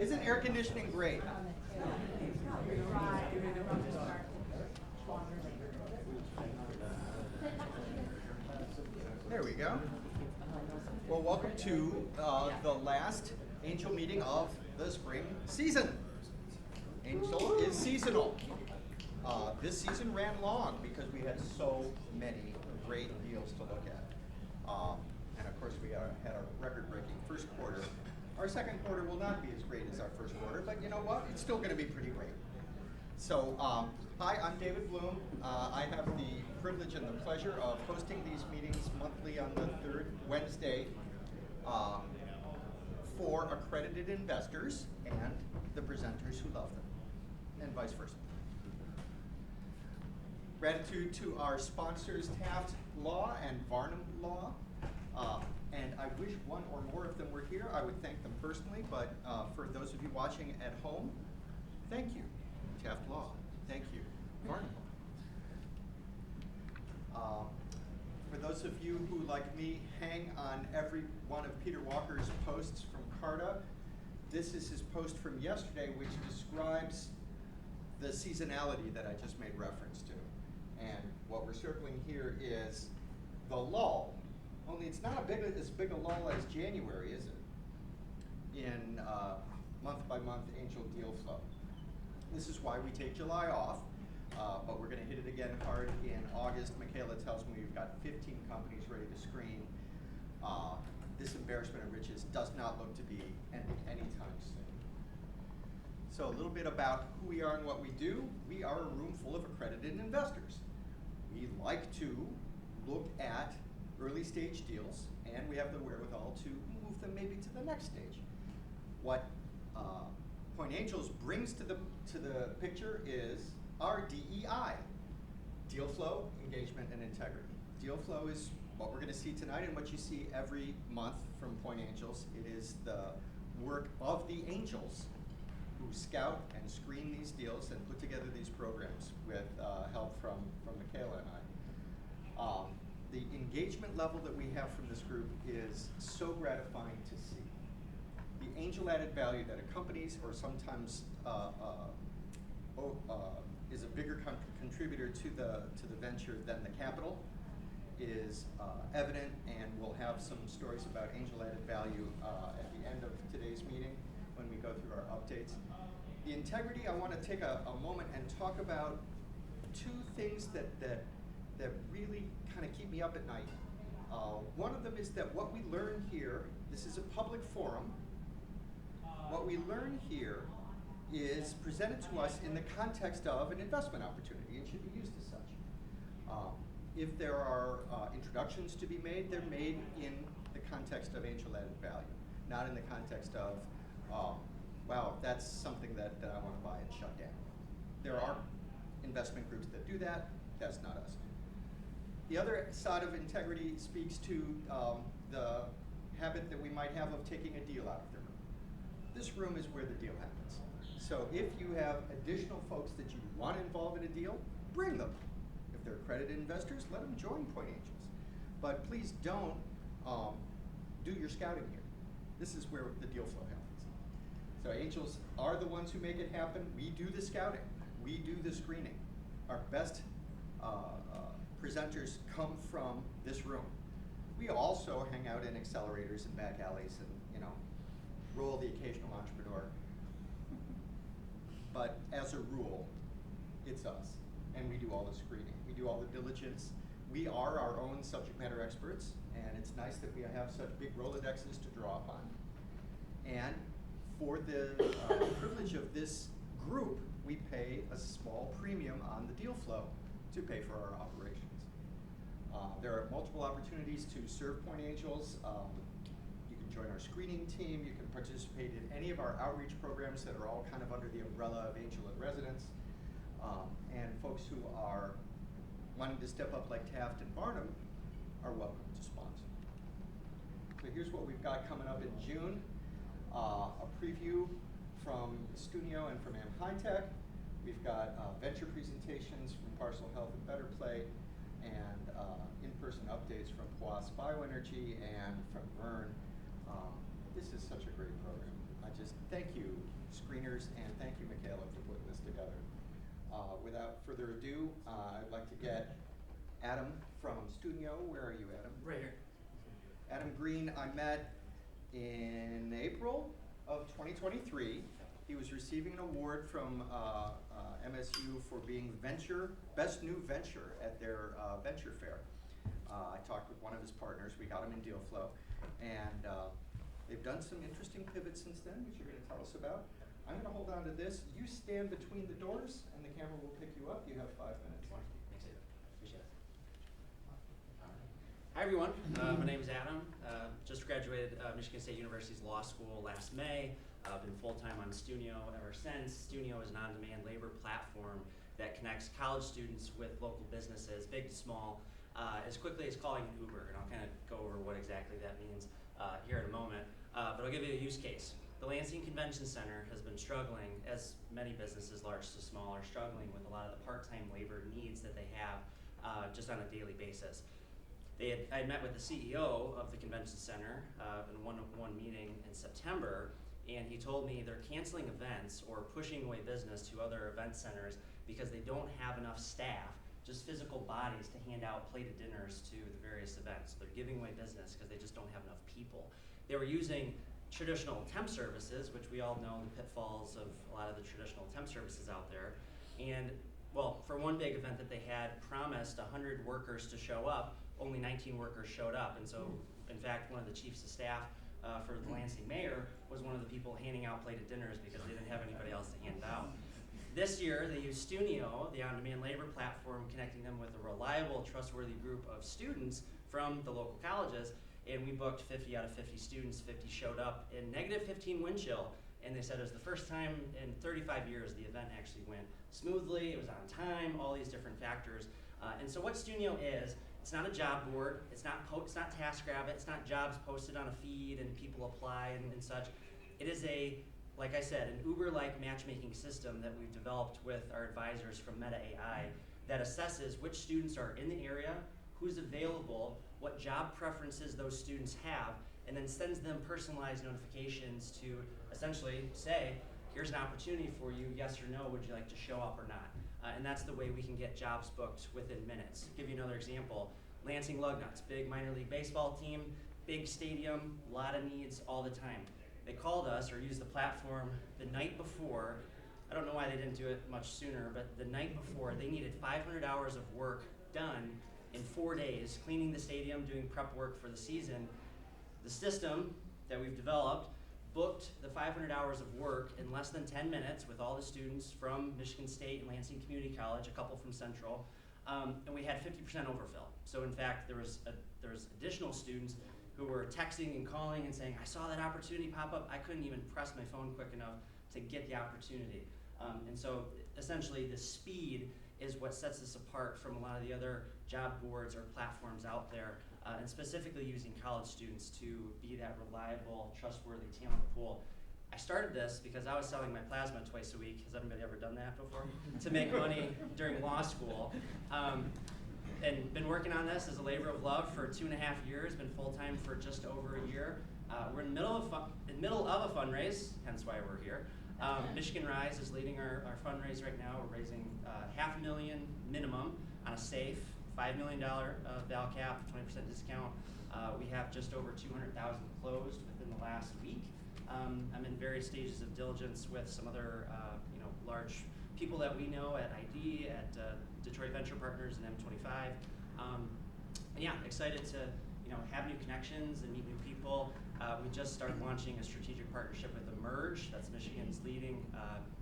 Isn't air conditioning great? There we go. Well, welcome to the last Angel meeting of the spring season. Angel is seasonal. This season ran long because we had so many great deals to look at. And of course, we had a record-breaking first quarter. Our second quarter will not be as great as our first quarter, but you know what? It's still going to be pretty great. So, hi, I'm David Bloom. I have the privilege and the pleasure of hosting these meetings monthly on the third Wednesday for accredited investors and the presenters who love them, and vice versa. Gratitude to our sponsors, Taft Law and Varnum Law. And I wish one or more of them were here. I would thank them personally, but for those of you watching at home, thank you, Taft Law. Thank you, Varnum Law. For those of you who, like me, hang on every one of Peter Walker's posts from CARTA, this is his post from yesterday, which describes the seasonality that I just made reference to. And what we're circling here is the lull. Only it's not as big a lull as January, is it? In month-by-month angel deal flow. This is why we take July off, but we're going to hit it again hard in August. Michaela tells me we've got 15 companies ready to screen. This embarrassment of riches does not look to be ending anytime soon. So a little bit about who we are and what we do. We are a room full of accredited investors. We like to look at early stage deals, and we have the wherewithal to move them maybe to the next stage. What Pointe Angels brings to the picture is our DEI, deal flow, engagement, and integrity. Deal flow is what we're going to see tonight and what you see every month from Pointe Angels. It is the work of the angels who scout and screen these deals and put together these programs with help from Michaela and I. The engagement level that we have from this group is so gratifying to see. The angel added value that accompanies or sometimes is a bigger contributor to the venture than the capital is evident, and we'll have some stories about angel added value at the end of today's meeting when we go through our updates. The integrity, I want to take a moment and talk about two things that really kind of keep me up at night. One of them is that what we learn here, this is a public forum, what we learn here is presented to us in the context of an investment opportunity and should be used as such. If there are introductions to be made, they're made in the context of angel added value, not in the context of, wow, that's something that I want to buy and shut down. There are investment groups that do that. That's not us. The other side of integrity speaks to the habit that we might have of taking a deal out of the room. This room is where the deal happens. So if you have additional folks that you want involved in a deal, bring them. If they're accredited investors, let them join Pointe Angels. But please don't do your scouting here. This is where the deal flow happens. So angels are the ones who make it happen. We do the scouting. We do the screening. Our best presenters come from this room. We also hang out in accelerators and back alleys and, roll the occasional entrepreneur. But as a rule, it's us. And we do all the screening. We do all the diligence. We are our own subject matter experts, and it's nice that we have such big Rolodexes to draw upon. And for the privilege of this group, we pay a small premium on the deal flow to pay for our operations. There are multiple opportunities to serve Pointe Angels. You can join our screening team. You can participate in any of our outreach programs that are all kind of under the umbrella of Angel in Residence. And folks who are wanting to step up like Taft and Varnum are welcome to sponsor. So here's what we've got coming up in June. A preview from Stunio and from AmHyTech. We've got venture presentations from Parcel Health and BetterPlay, and in-person updates from Poás Bioenergy and from VERN. This is such a great program. thank you, screeners, and thank you, Michaela, for putting this together. Without further ado, I'd like to get Adam from Stunio. Where are you, Adam? Right here. Adam Green, I met in April of 2023. He was receiving an award from MSU for being best new venture at their venture fair. I talked with one of his partners. We got him in deal flow, and they've done some interesting pivots since then, which you're going to tell us about. I'm going to hold on to this. You stand between the doors, and the camera will pick you up. You have 5 minutes. Thanks, David. Appreciate it. Hi, everyone. My name is Adam. Just graduated Michigan State University's law school last May. Been full-time on Stunio ever since. Stunio is an on-demand labor platform that connects college students with local businesses, big to small, as quickly as calling an Uber. And I'll kind of go over what exactly that means here in a moment. But I'll give you a use case. The Lansing Convention Center has been struggling, as many businesses, large to small, are struggling with a lot of the part-time labor needs that they have just on a daily basis. I had met with the CEO of the convention center in a one-on-one meeting in September, and he told me they're canceling events or pushing away business to other event centers because they don't have enough staff, just physical bodies, to hand out plated dinners to the various events. So they're giving away business because they just don't have enough people. They were using traditional temp services, which we all know the pitfalls of a lot of the traditional temp services out there. And well, for one big event that they had promised 100 workers to show up, only 19 workers showed up. And so, in fact, one of the chiefs of staff for the Lansing mayor was one of the people handing out plated dinners because they didn't have anybody else to hand it out. This year, they used Stunio, the on-demand labor platform, connecting them with a reliable, trustworthy group of students from the local colleges. And we booked 50 out of 50 students. 50 showed up in -15 wind chill. And they said it was the first time in 35 years the event actually went smoothly. It was on time, all these different factors. And so what Stunio is, it's not a job board. It's not TaskRabbit. It's not jobs posted on a feed and people apply and such. It is like I said, an Uber-like matchmaking system that we've developed with our advisors from Meta AI that assesses which students are in the area, who's available, what job preferences those students have, and then sends them personalized notifications to essentially say, here's an opportunity for you, yes or no, would you like to show up or not? And that's the way we can get jobs booked within minutes. Give you another example, Lansing Lugnuts, big minor league baseball team, big stadium, a lot of needs all the time. They called us or used the platform the night before. I don't know why they didn't do it much sooner, but the night before they needed 500 hours of work done in 4 days, cleaning the stadium, doing prep work for the season. The system that we've developed booked the 500 hours of work in less than 10 minutes with all the students from Michigan State and Lansing Community College, a couple from Central, and we had 50% overfill. So in fact, there was additional students who were texting and calling and saying, I saw that opportunity pop up, I couldn't even press my phone quick enough to get the opportunity. And so essentially the speed is what sets us apart from a lot of the other job boards or platforms out there, and specifically using college students to be that reliable, trustworthy talent pool. I started this because I was selling my plasma twice a week. Has anybody ever done that before? To make money during law school. And been working on this as a labor of love for 2.5 years, been full-time for just over a year. We're in the middle of a fundraise, hence why we're here. Michigan Rise is leading our fundraise right now. We're raising $500,000 minimum on a safe $5 million val cap, 20% discount. We have just over 200,000 closed within the last week. I'm in various stages of diligence with some other large people that we know at ID, at Detroit Venture Partners and M25. And yeah, excited to have new connections and meet new people. We just started launching a strategic partnership with Emerge. That's Michigan's leading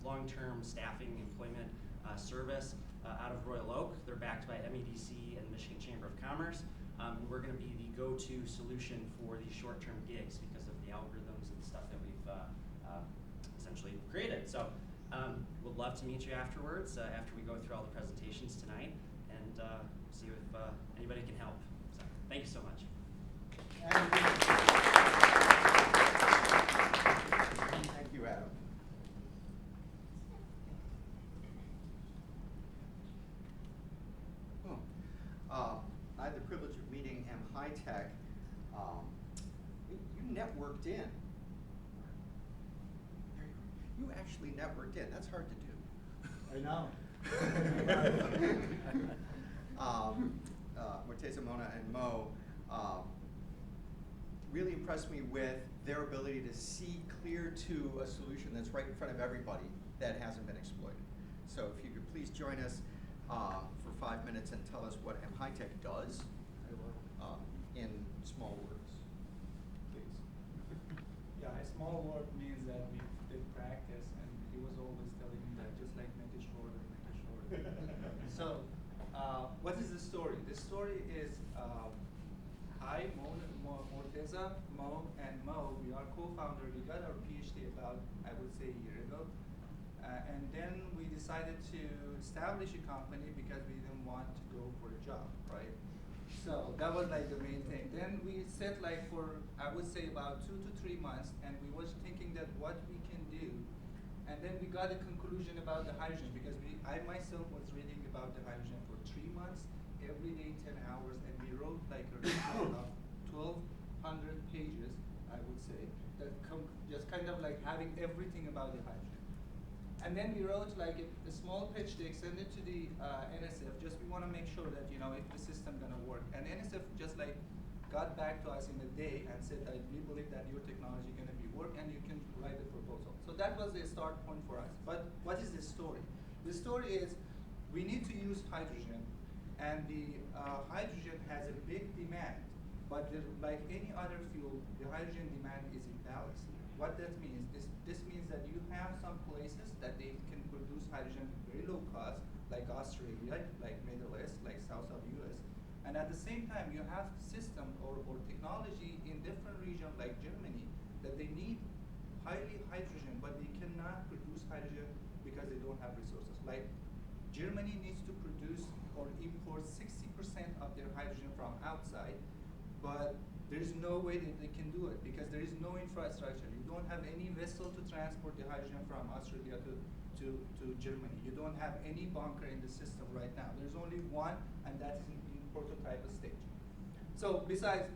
long-term staffing employment service out of Royal Oak. They're backed by MEDC and Michigan Chamber of Commerce. And we're going to be the go-to solution for these short-term gigs because of the algorithms and stuff that we've essentially created. So we'd love to meet you afterwards after we go through all the presentations tonight and see if anybody can help. So thank you so much. Thank you, Adam. I had the privilege of meeting AmHyTech. You networked in. There You actually networked in. That's hard to do. I know. Morteza, Mona, and Mo really impressed me with their ability to see clear to a solution that's right in front of everybody that hasn't been exploited. So if you could please join us for 5 minutes and tell us what AmHyTech does in small words, please. Yeah, a small word means that we did practice, and he was always telling me that just like make it shorter, make it shorter. So, what is the story? The story is I, Morteza, Mo, and Mo, we are co-founders. We got our PhD about, I would say, a year ago. And then we decided to establish a company because we didn't want to go for a job, right? So that was like the main thing. Then we set like for, I would say about 2 to 3 months, and we was thinking that what we can do. And then we got a conclusion about the hydrogen because I myself was reading about the hydrogen for 3 months, every day 10 hours, and we wrote like a report of 1,200 pages, I would say, that just kind of like having everything about the hydrogen. And then we wrote like a small pitch deck, send it to the NSF, just we want to make sure that, you know, if the system gonna work. And NSF just like got back to us in a day and said that we believe that your technology gonna be work and you can write a proposal. So that was the start point for us. But what is the story? The story is we need to use hydrogen, and the hydrogen has a big demand, but like any other fuel, the hydrogen demand is imbalanced. What that means, this means that you have some places that they can produce hydrogen very low cost, like Australia, like Middle East, like south of US. And at the same time, you have system or technology in different regions like Germany that they need highly hydrogen, but they cannot produce hydrogen because they don't have resources. Like Germany needs to produce or import 60% of their hydrogen from outside, but there's no way that they can do it because there is no infrastructure. You don't have any vessel to transport the hydrogen from Australia to Germany. You don't have any bunker in the system right now. There's only one, and that is in prototype stage. So besides,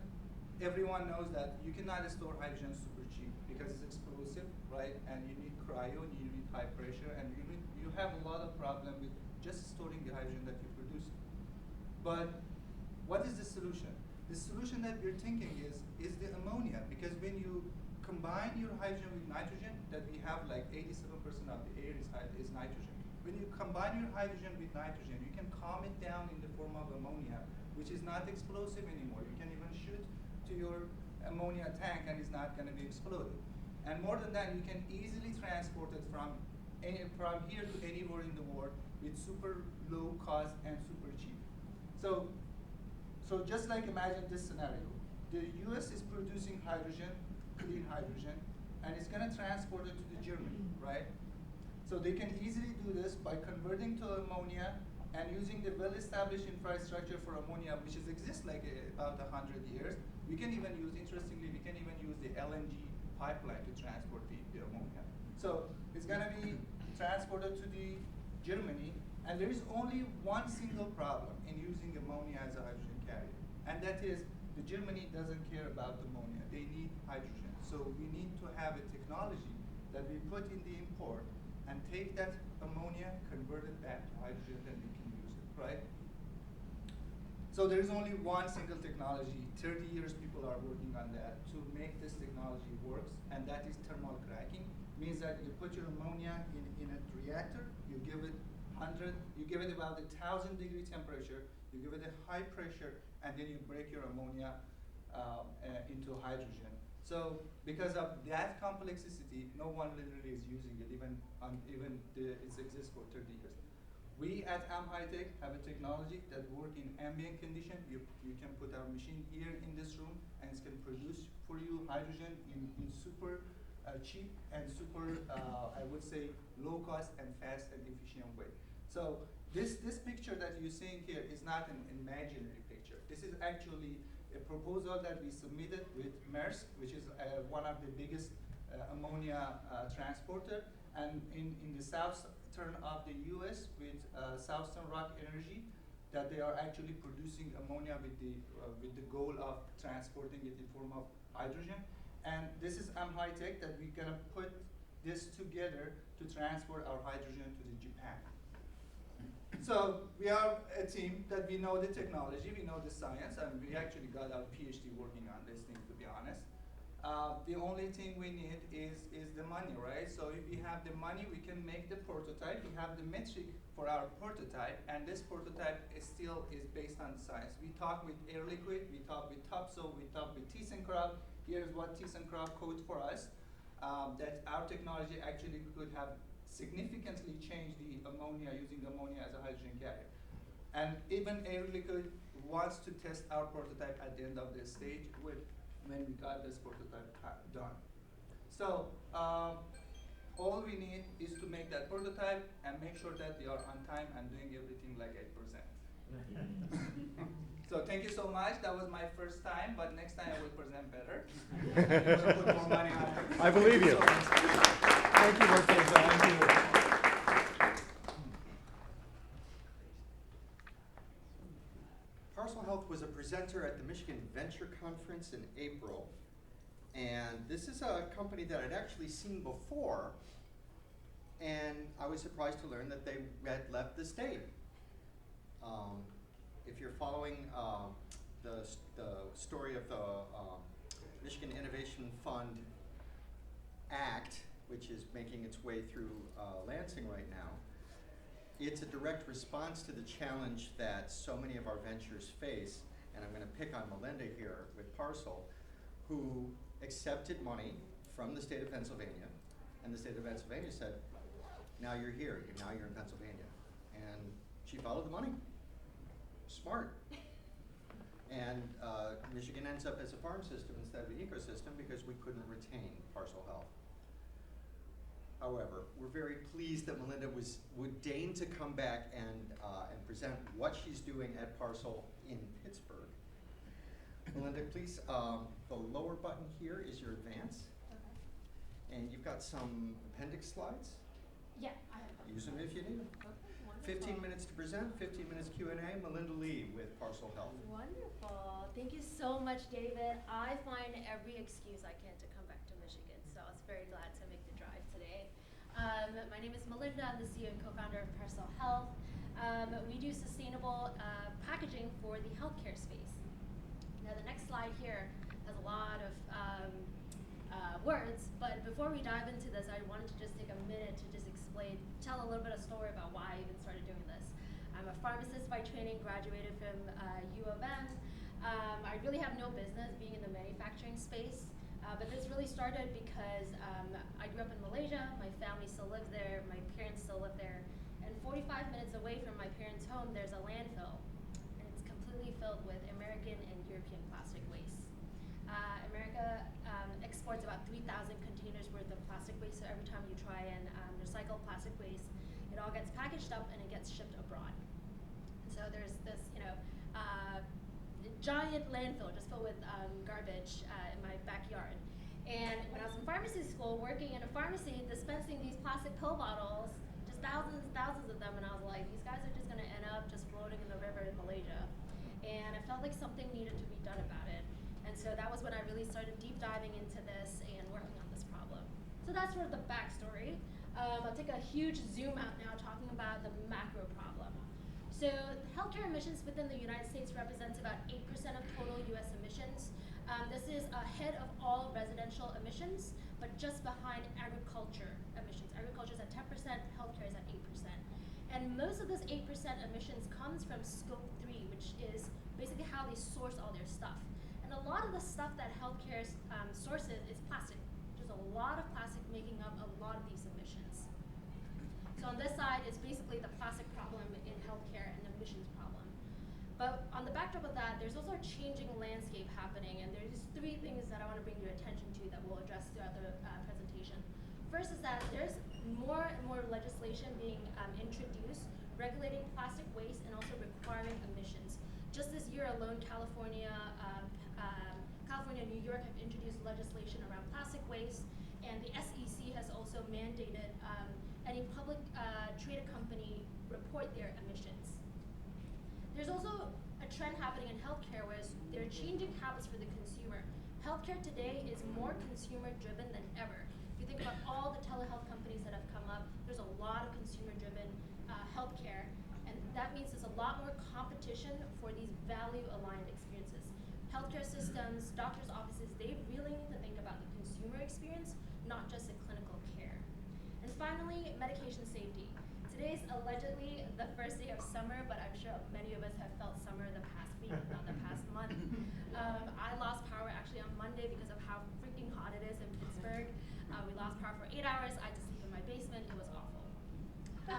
everyone knows that you cannot store hydrogen super cheap because it's explosive, right? And you need cryo, and you need high pressure, and you have a lot of problem with just storing the hydrogen that you produce. But what is the solution? The solution that we're thinking is the ammonia, because when you combine your hydrogen with nitrogen, that we have like 87% of the air is nitrogen. When you combine your hydrogen with nitrogen, you can calm it down in the form of ammonia, which is not explosive anymore. You can even shoot to your ammonia tank and it's not going to be exploded. And more than that, you can easily transport it from here to anywhere in the world with super low cost and super cheap. So just like imagine this scenario. The US is producing hydrogen, clean hydrogen, and it's gonna transport it to Germany, right? So they can easily do this by converting to ammonia and using the well-established infrastructure for ammonia, which exists like about 100 years. We can even use, interestingly, we can even use the LNG pipeline to transport the ammonia. So it's gonna be transported to the Germany, and there is only one single problem in using ammonia as a hydrogen carrier, and that is the Germany doesn't care about ammonia. They need hydrogen. So we need to have a technology that we put in the import and take that ammonia, convert it back to hydrogen, then we can use it, right? So there is only one single technology. 30 years people are working on that to make this technology works, and that is thermal cracking. Means that you put your ammonia in a reactor, you give it about 1,000 degree temperature, you give it a high pressure, and then you break your ammonia into hydrogen. So because of that complexity, no one literally is using it, even it exists for 30 years. We at AmHyTech have a technology that works in ambient condition. You can put our machine here in this room, and it can produce for you hydrogen in super cheap and super, I would say, low cost and fast and efficient way. So this picture that you're seeing here is not an imaginary picture. This is actually a proposal that we submitted with Maersk, which is one of the biggest ammonia transporter, and in the southern of the US with Southern Rock Energy, that they are actually producing ammonia with the goal of transporting it in form of hydrogen. And this is AmHyTech that we're gonna put this together to transfer our hydrogen to the Japan. So we are a team that we know the technology, we know the science, and we actually got our PhD working on this thing, to be honest. The only thing we need is the money, right? So if we have the money, we can make the prototype. We have the metric for our prototype, and this prototype is based on science. We talk with Air Liquide, we talk with Topsoe, we talk with ThyssenKrupp. Here's what ThyssenKrupp code for us, that our technology actually could have significantly changed the ammonia, using ammonia as a hydrogen carrier. And even Air Liquide wants to test our prototype at the end of this stage when we got this prototype done. So all we need is to make that prototype and make sure that we are on time and doing everything like I present. So thank you so much. That was my first time, but next time I will present better. We'll put more money on it. I believe you. So much. Thank you, Marquez. Thank you. Parcel Health was a presenter at the Michigan Venture Conference in April, and this is a company that I'd actually seen before, and I was surprised to learn that they had left the state. If you're following the story of the Michigan Innovation Fund Act, which is making its way through Lansing right now, it's a direct response to the challenge that so many of our ventures face, and I'm going to pick on Melinda here with Parcel, who accepted money from the state of Pennsylvania, and the state of Pennsylvania said, now you're here, now you're in Pennsylvania. And she followed the money. Smart. And Michigan ends up as a farm system instead of an ecosystem because we couldn't retain Parcel Health. However, we're very pleased that Melinda would deign to come back and present what she's doing at Parcel in Pittsburgh. Melinda, please, the lower button here is your advance. Okay. And you've got some appendix slides. Yeah, I have them. Use them if you need them. Okay, wonderful. 15 minutes to present, 15 minutes Q&A. Melinda Lee with Parcel Health. Wonderful. Thank you so much, David. I find every excuse I can to come back to Michigan, so I was very glad to make the drive today. My name is Melinda. I'm the CEO and co-founder of Parcel Health. We do sustainable packaging for the healthcare space. Now, the next slide here has a lot of words, but before we dive into this, I wanted to just take a minute to just tell a little bit of story about why I even started doing this. I'm a pharmacist by training, graduated from U of M. I really have no business being in the manufacturing space, but this really started because I grew up in Malaysia, my family still lives there, my parents still live there, and 45 minutes away from my parents' home, there's a landfill, and it's completely filled with American and European plastic waste. America exports about 3,000 containers worth of plastic waste, so every time you try and recycle plastic waste, it all gets packaged up and it gets shipped abroad. And so there's this, giant landfill just filled with garbage in my backyard. And when I was in pharmacy school, working in a pharmacy, dispensing these plastic pill bottles, just thousands and thousands of them, and I was like, these guys are just gonna end up just floating in the river in Malaysia. And I felt like something needed to be done about it. And so that was when I really started deep diving into this and working on this problem. So that's sort of the backstory. I'll take a huge zoom out now talking about the macro problem. So healthcare emissions within the United States represents about 8% of total US emissions. This is ahead of all residential emissions, but just behind agriculture emissions. Agriculture is at 10%, healthcare is at 8%. And most of this 8% emissions comes from scope 3, which is basically how they source all their stuff. And a lot of the stuff that healthcare sources is plastic. There's a lot of plastic making up a lot of these emissions. So on this side is basically the plastic problem in healthcare and the emissions problem. But on the backdrop of that, there's also a changing landscape happening, and there's three things that I want to bring your attention to that we'll address throughout the presentation. First is that there's more and more legislation being introduced regulating plastic waste and also requiring emissions. Just this year alone, California and New York have introduced legislation around plastic waste, and the SEC has also mandated any public traded company report their emissions. There's also a trend happening in healthcare where they're changing habits for the consumer. Healthcare today is more consumer driven than ever. If you think about all the telehealth healthcare, and that means there's a lot more competition for these value-aligned experiences. Healthcare systems, doctors' offices, they really need to think about the consumer experience, not just the clinical care. And finally, medication safety. Today's allegedly the first day of summer, but I'm sure many of us have felt summer the past week, not the past month. I lost power actually on Monday because of how freaking hot it is in Pittsburgh. We lost power for 8 hours. I had to sleep in my basement. It was awful.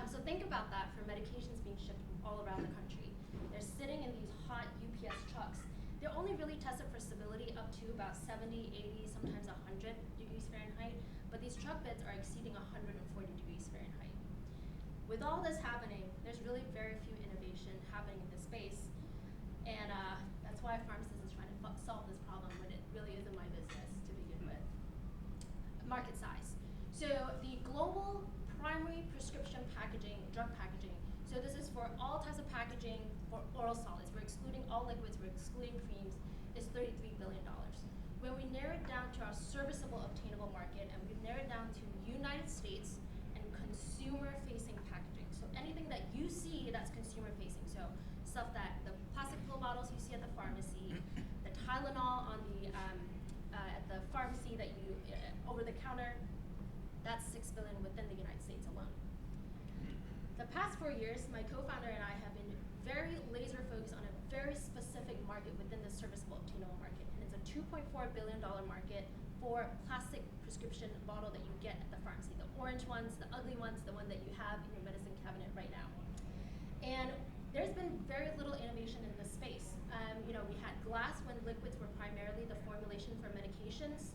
So think about that for medications being shipped all around the country. They're sitting in these hot UPS trucks. They're only really tested for stability up to about 70, 80, sometimes 100 degrees Fahrenheit, but these truck beds are exceeding 140 degrees Fahrenheit. With all this happening, there's really very few innovation happening in this space, and that's why a pharmacist is trying to solve this problem when it really isn't my business to begin with. Market size. So the global primary prescription packaging, drug packaging, so this is for all types of packaging for oral solids. We're excluding all liquids, we're excluding creams, is $33 billion. When we narrow it down to our serviceable obtainable market, and we narrow it down to United States and consumer-facing packaging. So anything that you see that's consumer-facing. So stuff that the plastic pill bottles you see at the pharmacy, the Tylenol on the at the pharmacy that you over the counter, that's $6 billion within the United States alone. The past 4 years, my co-founder and I have been very laser focused on a very specific market within the serviceable obtainable market, and it's a $2.4 billion market for plastic prescription bottle that you get at the pharmacy. The orange ones, the ugly ones, the one that you have in your medicine cabinet right now. And there's been very little innovation in this space. We had glass when liquids were primarily the formulation for medications.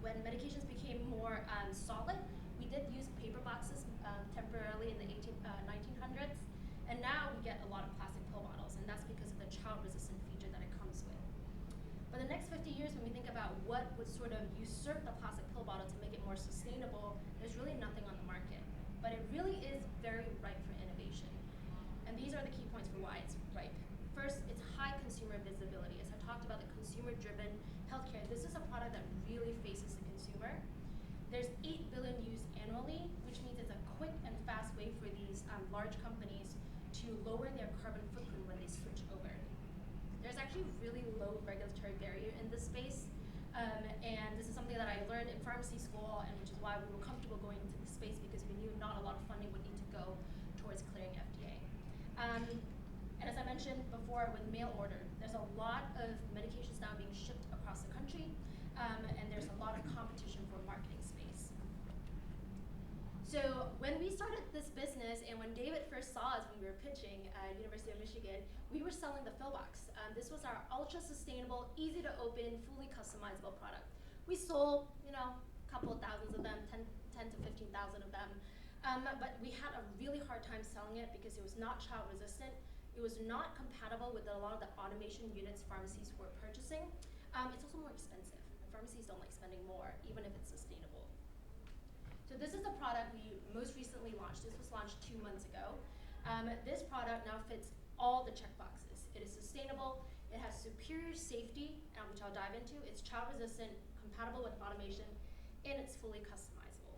When medications became more solid, we did use paper boxes temporarily in the 1900s, and now we get a lot of plastic pill bottles, and that's because of the child-resistant feature that it comes with. But the next 50 years, when we think about what would sort of usurp the plastic pill bottle to make it more sustainable, there's really nothing on the market. But it really is very ripe for innovation. And these are the key points for why it's ripe. First, it's high consumer visibility. As I talked about the consumer-driven healthcare, this is a product that really faces the consumer. There's 8 billion used annually, which means it's a quick and fast way for these large companies to lower their carbon footprint when they switch over. There's actually really low regulatory barrier in this space, and this is something that I learned in pharmacy school, and which is why we were comfortable going into this space, because we knew not a lot of funding would need to go towards clearing FDA. And as I mentioned before, with mail order, there's a lot of medications now being shipped across the country, and there's a lot of competition for marketing space. So when we started this business, and when David first saw us when we were pitching at University of Michigan, we were selling the fill box. This was our ultra-sustainable, easy to open, fully customizable product. We sold, a couple of thousands of them, 10 to 15,000 of them. But we had a really hard time selling it because it was not child resistant. It was not compatible with a lot of the automation units pharmacies were purchasing. It's also more expensive. Pharmacies don't like spending more, even if it's sustainable. So this is the product we most recently launched. This was launched 2 months ago. This product now fits all the check boxes. It is sustainable. It has superior safety, which I'll dive into. It's child resistant, compatible with automation, and it's fully customizable.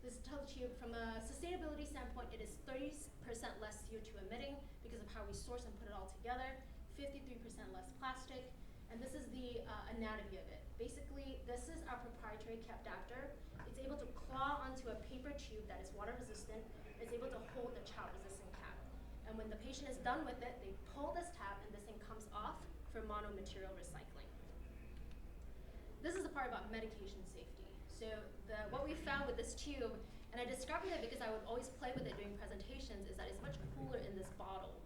This tells you from a sustainability standpoint, it is 30% less CO2 emitting because of how we source and put it all together, 53% less plastic, and this is the anatomy of it. Basically, this is our proprietary capdactor. It's able to claw onto a paper tube that is water resistant. It's able to hold the child resistant cap. And when the patient is done with it, they pull this tab and this thing comes off for monomaterial recycling. This is the part about medication safety. So what we found with this tube, and I discovered it because I would always play with it during presentations, is that it's much cooler in this bottle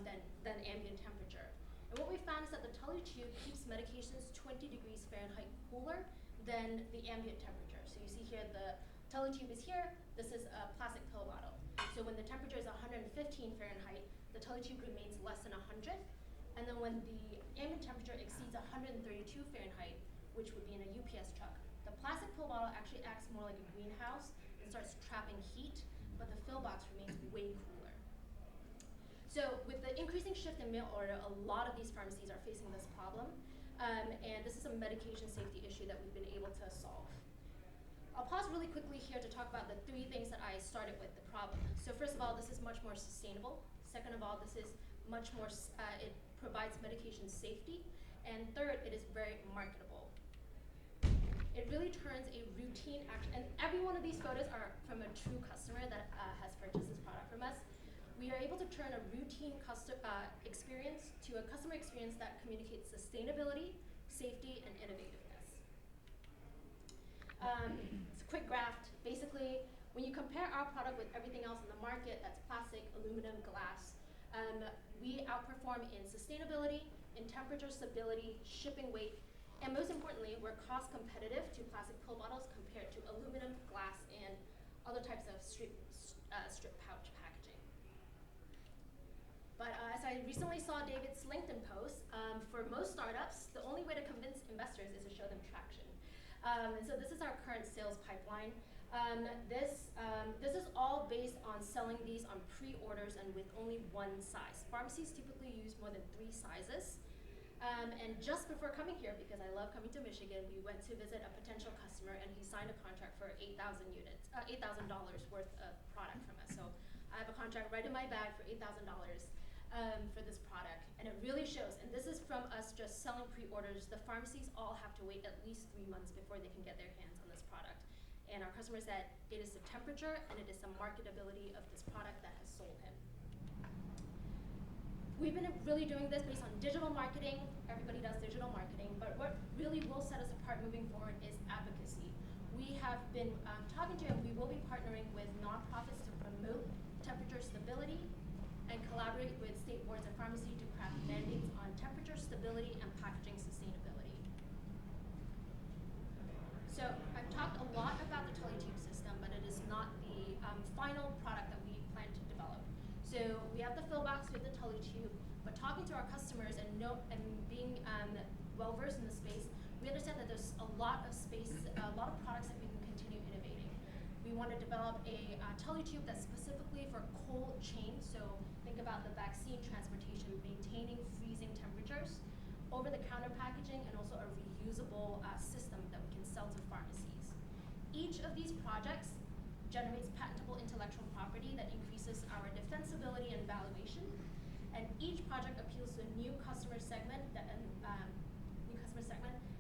than ambient temperature. And what we found is that the Tully tube keeps medications 20 degrees Fahrenheit cooler than the ambient temperature. So you see here, the Tully tube is here. This is a plastic pill bottle. So when the temperature is 115 Fahrenheit, the Tully tube remains less than 100. And then when the ambient temperature exceeds 132 Fahrenheit, which would be in a UPS truck, the plastic pill bottle actually acts more like a greenhouse and starts trapping heat, but the fill box remains way cooler. So with the increasing shift in mail order, a lot of these pharmacies are facing this problem, and this is a medication safety issue that we've been able to solve. I'll pause really quickly here to talk about the 3 things that I started with, the problem. So first of all, this is much more sustainable. Second of all, this is much more, it provides medication safety. And third, it is very marketable. It really turns a routine action, and every one of these photos are from a true customer that has purchased this product from us. We are able to turn a routine experience to a customer experience that communicates sustainability, safety, and innovativeness. It's a quick graph. Basically, when you compare our product with everything else in the market that's plastic, aluminum, glass, we outperform in sustainability, in temperature stability, shipping weight, and most importantly, we're cost competitive to plastic pill bottles compared to aluminum, glass, and other types of strip pouch packaging. But as I recently saw David's LinkedIn post, for most startups, the only way to convince investors is to show them traction. And so this is our current sales pipeline. This is all based on selling these on pre-orders and with only 1 size. Pharmacies typically use more than 3 sizes. And just before coming here, because I love coming to Michigan, we went to visit a potential customer, and he signed a contract for $8,000 worth of product from us. So I have a contract right in my bag for $8,000 for this product, and it really shows. And this is from us just selling pre-orders. The pharmacies all have to wait at least 3 months before they can get their hands on this product. And our customer said it is the temperature and it is the marketability of this product that has sold him. We've been really doing this based on digital marketing. Everybody does digital marketing, but what really will set us apart moving forward is advocacy. We have been talking to, and we will be partnering with nonprofits to promote temperature stability and collaborate with state boards of pharmacy to craft mandates on temperature stability and packaging sustainability. So I've talked a lot about the Teletube system, but it is not the final product that we plan to develop. So we have the fill box with the Teletube, but talking to our customers and being well-versed in the space, we understand that there's a lot of space, a lot of products that we can continue innovating. We want to develop a Teletube that's specifically for cold chain, so think about the vaccine transportation, maintaining freezing temperatures, over-the-counter packaging, and also a reusable system that we can sell to pharmacies. Each of these projects generates patentable intellectual property that increases our defensibility and valuation, and each project appeals to a new customer segment.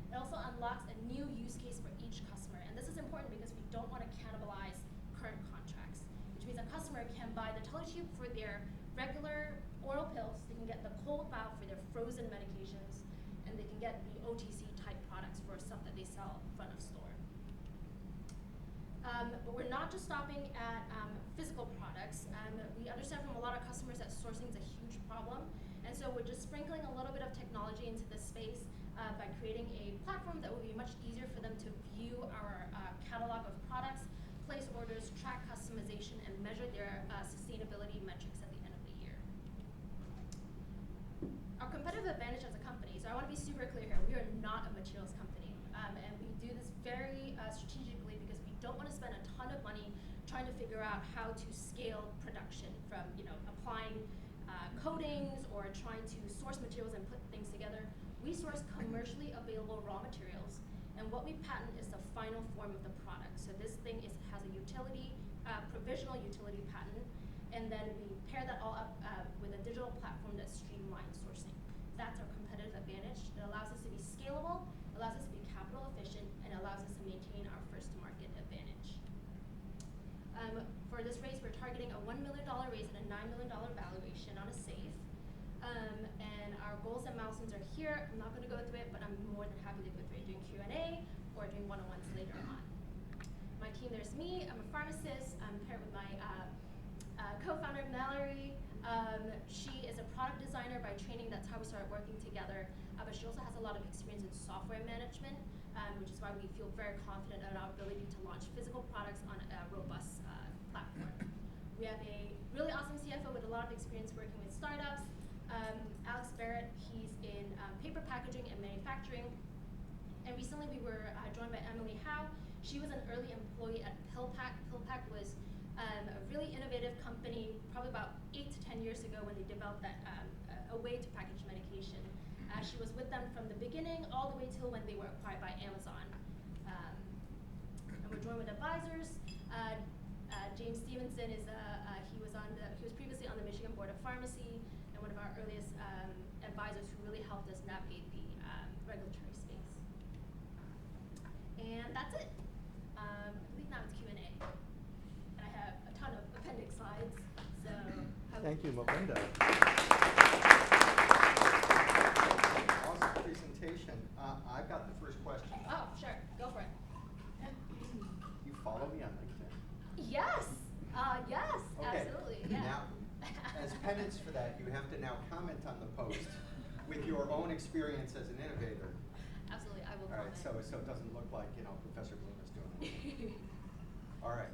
It also unlocks a new use case for each customer, and this is important because we don't want to cannibalize current contracts, which means a customer can buy the Teletube for their regular oral pills, they can get the cold vial for their frozen medications, and they can get the OTC type products for stuff that they sell front of store. But we're not just stopping at physical products. We understand from a lot of customers that sourcing is a huge problem, and so we're just sprinkling a little bit of technology into this space by creating a platform that will be much easier for them to view our catalog of products, place orders, track customization, and measure their sustainability metrics at the end of the year. Our competitive advantage as a company, so I want to be super clear here, we are not a materials company, and we do this very strategically because we don't want to spend a ton of money trying to figure out how to scale production from applying coatings or trying to source materials and put things together. We source commercially available raw materials, and what we patent is the final form of the product. So this thing has a utility, provisional utility patent, and then we pair that all up with a digital platform that streamlines sourcing. That's our competitive advantage. It allows us to be scalable, allows us to be capital efficient, and allows us to maintain our first-to-market advantage. For this raise, we're targeting a $1 million raise and a $9 million valuation on a safe. And our goals and milestones are here. I'm not going to go through it, but I'm more than happy to go through it during Q&A or doing one-on-ones later on. My team, there's me. I'm a pharmacist. I'm paired with my co-founder, Mallory. She is a product designer by training. That's how we started working together. But she also has a lot of experience in software management, which is why we feel very confident in our ability to launch physical products on a robust platform. We have a really awesome CFO with a lot of experience working with startups. Alex Barrett, he's in paper packaging and manufacturing. And recently we were joined by Emily Howe. She was an early employee at PillPack. PillPack was a really innovative company, probably about 8 to 10 years ago when they developed that a way to package medication. She was with them from the beginning all the way till when they were acquired by Amazon. And we're joined with a advisors. James Stevenson is he was previously on the Michigan Board of Pharmacy and one of our earliest advisors who really helped us navigate the regulatory space. And that's it. I believe now it's Q&A. And I have a ton of appendix slides. So Thank you, Melinda. Awesome presentation. I've got the first question. Oh, sure. Go for it. You follow me on LinkedIn? Yes. Yes. Okay. Absolutely. Yeah. Now, as penance for that, you have to now comment on the post with your own experience as an innovator. Absolutely. I will All right, comment. so it doesn't look like, Professor Bloom is doing it. All right,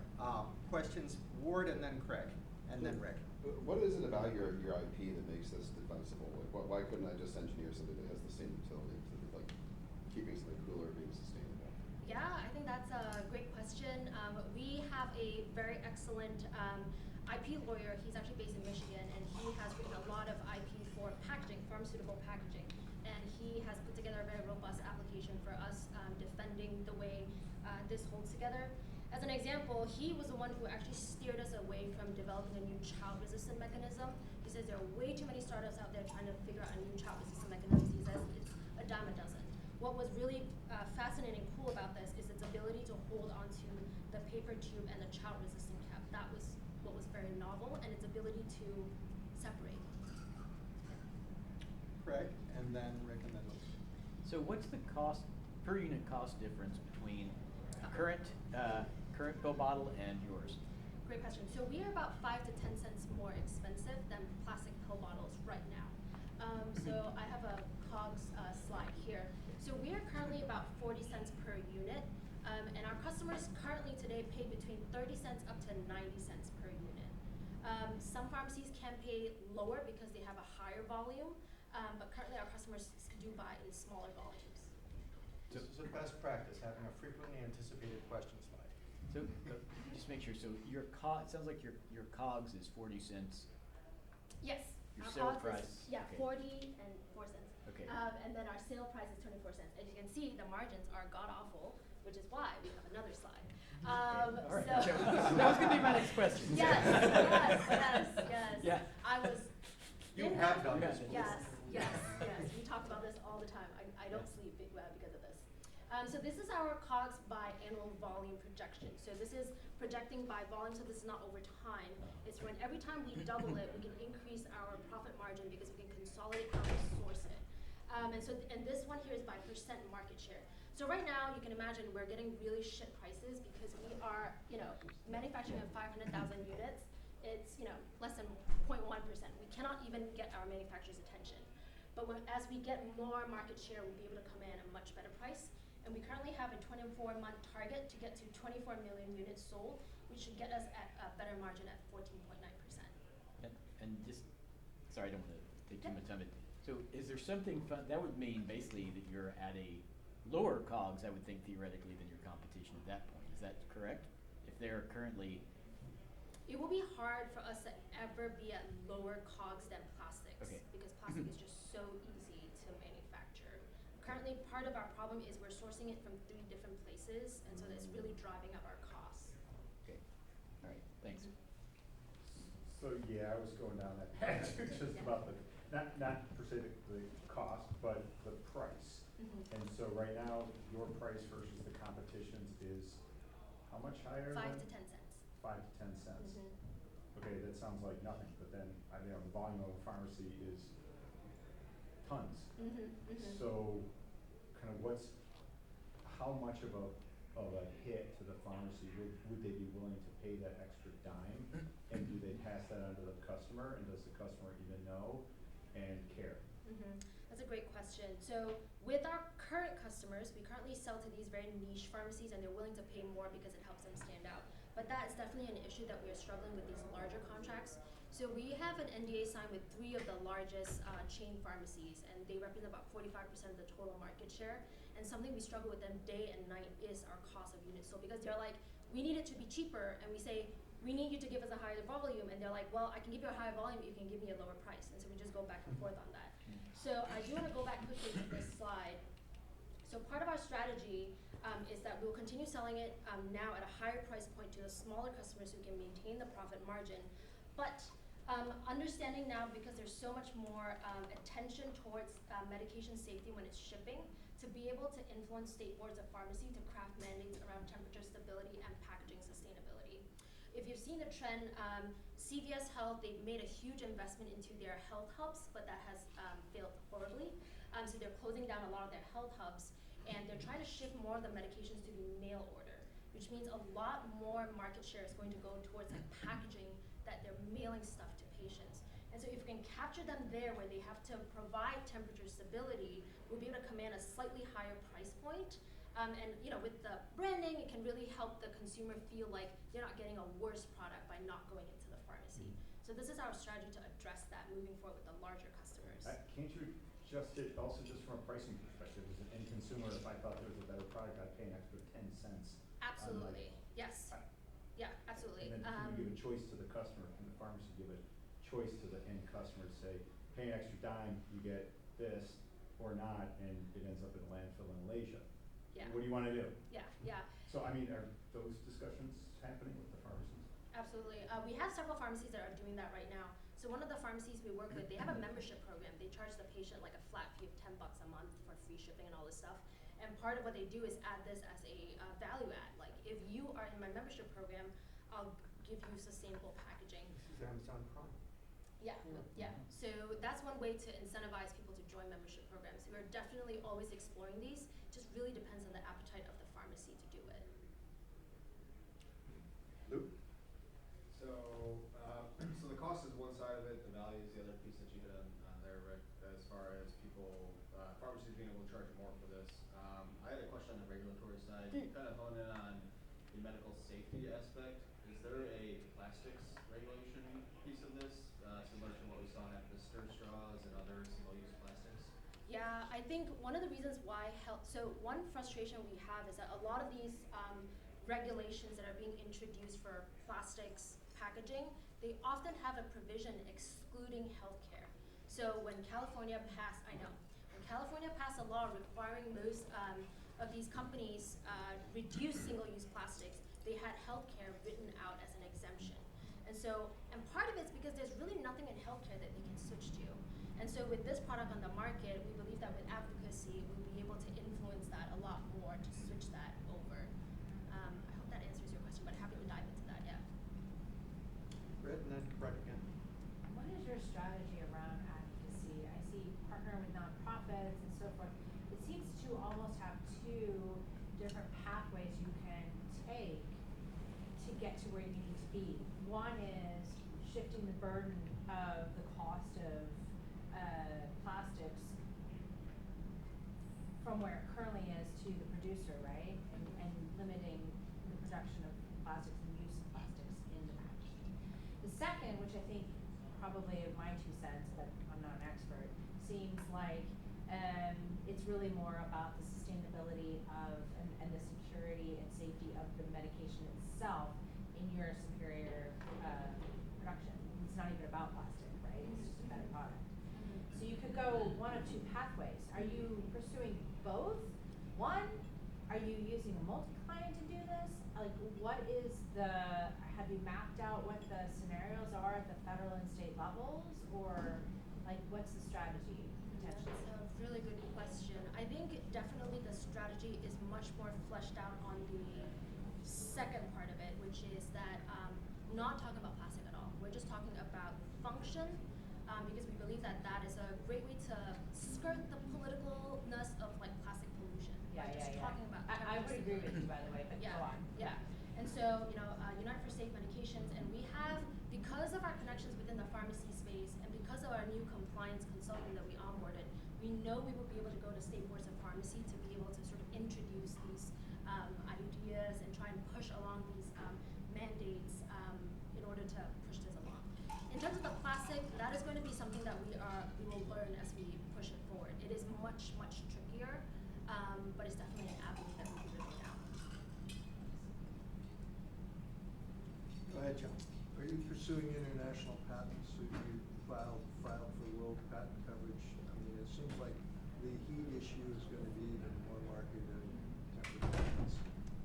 questions, Ward and then Craig, and then Rick. What is it about your IP that makes this defensible? Like, why couldn't I just engineer something that has the same utility, like keeping something cooler, being sustainable? Yeah, I think that's a great question. We have a very excellent IP lawyer. He's actually based in Michigan, and he has written a lot of IP for packaging, pharmaceutical packaging. And he has put together a very robust application for us defending the way this holds together. As an example, he was the one who actually steered us away from developing a new child-resistant mechanism. He says there are way too many startups out there trying to figure out a new child-resistant mechanism. He says it's a dime a dozen. What was really fascinating and cool about this is its ability to hold onto the paper tube and the child-resistant cap. That was what was very novel, and its ability to separate. Craig, and then Rick, and then Luke. So what's the per unit cost difference between current pill bottle and yours? Great question. So we are about 5 to 10 cents more expensive than plastic pill bottles right now. So I have a COGS slide here. So we are currently about 40 cents per unit, and our customers currently today pay between 30 cents up to 90 cents per unit. Some pharmacies can pay lower because they have a higher volume, but currently our customers do buy in smaller volumes. This is a best practice, having a frequently anticipated question slide. So just make sure. So your it sounds like your COGS is 40 cents. Yes. Your Our sale COGS price. is, yeah, okay. 40 and 4 cents. Okay. And then our sale price is 24 cents. As you can see, the margins are god awful, which is why we have another slide. All right. So That was going to be my next question. yes. Yeah. I was. You in have that- done this before. Yes. We talk about this all the time. I don't sleep because of this. So this is our COGS by annual volume projection. So this is projecting by volume, so this is not over time. It's when every time we double it, we can increase our profit margin because we can consolidate how we source it. And this one here is by percent market share. So right now, you can imagine we're getting really shit prices because we are, manufacturing at 500,000 units. It's, less than 0.1%. We cannot even get our manufacturers' attention. But as we get more market share, we'll be able to command a much better price. And we currently have a 24-month target to get to 24 million units sold, which should get us at a better margin at 14.9%. And just, sorry, I don't want to take too much time. So is there something fun, that would mean basically that you're at a lower COGS, I would think theoretically, than your competition at that point. Is that correct? If they're currently. It will be hard for us to ever be at lower COGS than plastics. Okay. Because plastic is just so easy to manufacture. Currently, part of our problem is we're sourcing it from 3 different places, and so that's really driving up our costs. Okay. All right. Thanks. So yeah, I was going down that path just about the not per se the cost, but the price. Mm-hmm. And so right now, your price versus the competition's is how much higher? 5 than? to 10 cents. 5 to 10 cents. Mm-hmm. Okay, that sounds like nothing, but then the volume of a pharmacy is tons. Mm-hmm. Mm-hmm. So, kind of how much of a hit to the pharmacy would they be willing to pay that extra dime? And do they pass that on to the customer? And does the customer even know and care? Mm-hmm. That's a great question. So with our current customers, we currently sell to these very niche pharmacies, and they're willing to pay more because it helps them stand out. But that is definitely an issue that we are struggling with these larger contracts. So we have an NDA signed with 3 of the largest chain pharmacies, and they represent about 45% of the total market share. And something we struggle with them day and night is our cost of units. So because they're like, we need it to be cheaper, and we say, we need you to give us a higher volume, and they're like, well, I can give you a higher volume, but you can give me a lower price. And so we just go back and forth on that. So I do want to go back quickly to this slide. So part of our strategy is that we'll continue selling it now at a higher price point to the smaller customers who can maintain the profit margin. But understanding now, because there's so much more attention towards medication safety when it's shipping, to be able to influence state boards of pharmacy to craft mandates around temperature stability and packaging sustainability. If you've seen the trend, CVS Health, they've made a huge investment into their health hubs, but that has failed horribly. So they're closing down a lot of their health hubs, and they're trying to shift more of the medications to be mail order, which means a lot more market share is going to go towards like packaging that they're mailing stuff to patients. And so if we can capture them there where they have to provide temperature stability, we'll be able to command a slightly higher price point. And with the branding, it can really help the consumer feel like they're not getting a worse product by not going into the pharmacy. So this is our strategy to address that moving forward with the larger customers. Can't you adjust it also just from a pricing perspective? As an end consumer, if I thought there was a better product, I'd pay an extra 10 cents. Absolutely, yes. Yeah, absolutely. And then can you give a choice to the customer? Can the pharmacy give a choice to the end customer to say, pay an extra dime, you get this, or not, and it ends up in a landfill in Malaysia? Yeah. What do you want to do? Yeah, yeah. So, I mean, are those discussions happening with the pharmacies? Absolutely. We have several pharmacies that are doing that right now. So one of the pharmacies we work with, they have a membership program. They charge the patient like a flat fee of $10 a month for free shipping and all this stuff. And part of what they do is add this as a value add. Like, if you are in my membership program, I'll give you sustainable packaging. This is Amazon Prime. Yeah, yeah. So that's one way to incentivize people to join membership programs. We're definitely always exploring these. Just really depends on the appetite of the pharmacy to do it. Luke? So the cost is one side of it, the value is the other piece that you hit on there, Rick, as far as people, pharmacies being able to charge more for this. I had a question on the regulatory side. You kind of hone in on the medical safety aspect. Is there a plastics regulation piece of this, similar to what we saw in the stir straws and other single-use plastics? Yeah, I think one of the reasons why so one frustration we have is that a lot of these regulations that are being introduced for plastics packaging, they often have a provision excluding healthcare. So when California passed a law requiring most of these companies reduce single-use plastics, they had healthcare written out as an exemption. And part of it's because there's really nothing in healthcare that they can switch to. And so with this product on the market, we believe that with advocacy, we'll be able to influence that a lot more to switch that over. I hope that answers your question, but happy to dive into that, yeah. Brett, and then Brett again. What is your strategy around advocacy? I see partner with nonprofits and so forth. It seems to almost have two different pathways you can take to get to where you need to be. One is shifting the burden of the cost of plastics from where it currently is to the producer, right? And limiting the production of plastics and use of plastics in the packaging. The second, which I think probably my 2 cents, but I'm not an expert, seems like it's really more about the sustainability of and the security and safety of the medication itself in your superior production. It's not even about plastic, right? It's just a better product. So you could go one of two pathways. Are you pursuing both? One, are you using a multi-client to do this? Like, have you mapped out what the scenarios are at the federal and state levels? Or, like, what's the strategy potentially? That's a really good question. I think definitely the strategy is much more fleshed out on the second part of it, which is that not talking about plastic at all. We're just talking about function, because we believe that that is a great way to skirt the politicalness of like plastic pollution. Talking about I would agree with you, by the way, but yeah, go on. Yeah. And so, United for Safe Medications, and we have, because of our connections within the pharmacy space and because of our new compliance consultant that we onboarded, we know we will be able to go to state boards of pharmacy to be able to sort of introduce these ideas and try and push along these mandates in order to push this along. In terms of the plastic, that is going to be something that we will learn as we push it forward. It is much, much trickier, but it's definitely an avenue that we can go down. Go ahead, John. Are you pursuing international patents? Or you filed for world patent coverage? I mean, it seems like the heat issue is going to be even more market and patents?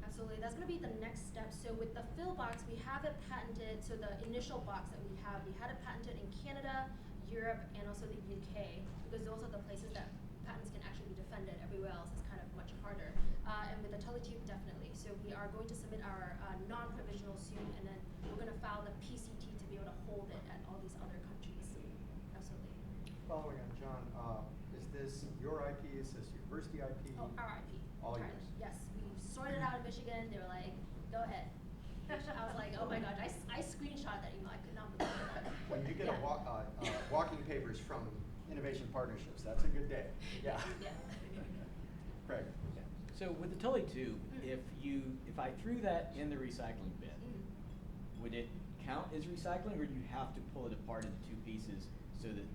Absolutely, that's gonna be the next step. So with the fill box, we have it patented, so the initial box that we had it patented in Canada, Europe, and also the UK, because those are the places that patents can actually be defended. Everywhere else is kind of much harder. And with the teletube, definitely. So we are going to submit our non-provisional soon, and then we're gonna file the PCT to be able to hold it at all these other countries. Absolutely. Following on John, is this your IP? Is this university IP? Oh, our IP. All Correct. yours. Yes, we sorted out in Michigan. They were like, go ahead. I was like, oh my gosh, I screenshot that email. I could not believe that. When you get Yeah. walking papers from Innovation Partnerships, that's a good day. Yeah. Yeah. Craig. So with the Tully tube, if I threw that in the recycling bin, would it count as recycling, or do you have to pull it apart into two pieces so that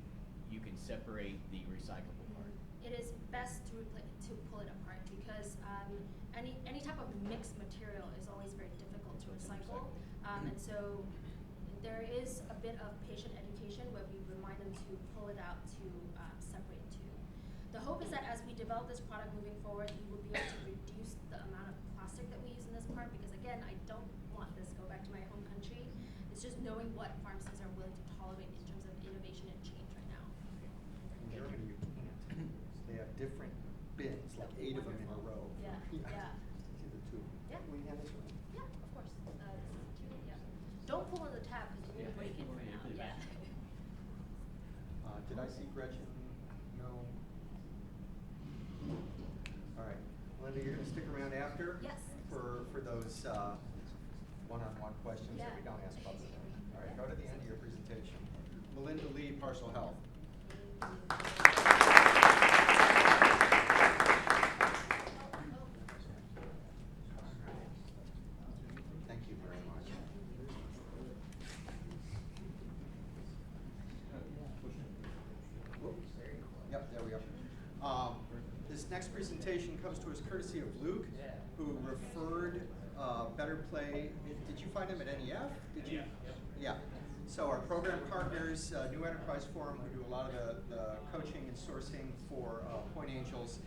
you can separate the recyclable part? It is best to pull it apart because any type of mixed material is always very difficult to recycle. And so there is a bit of patient education where we remind them to pull it out to separate the two. The hope is that as we develop this product moving forward, we will be able to reduce the amount of plastic that we use in this part, because again, I don't want this to go back to my home country. It's just knowing what pharmacies are willing to tolerate in terms of innovation and change right now. In Germany, you can't. They have different bins, like 8 of them in a row. Yeah, yeah. See the two. Yeah. Can we hand this around? Yeah, of course. Yeah. Don't pull on the tab because you will break it for now. Yeah. Did I see Gretchen? No. All right, Linda, you're gonna stick around after? Yes. For those one-on-one questions that we Yeah. don't ask publicly. All right, go to the end of your presentation. Melinda Lee, Parcel Health. Thank you very much. Whoops. Yep, there we go. This next presentation comes to us courtesy of Luke, who referred BetterPlay. Did you find him at NEF? Did you? Yeah. So our program partners, New Enterprise Forum, who do a lot of the coaching and sourcing for Point Angels.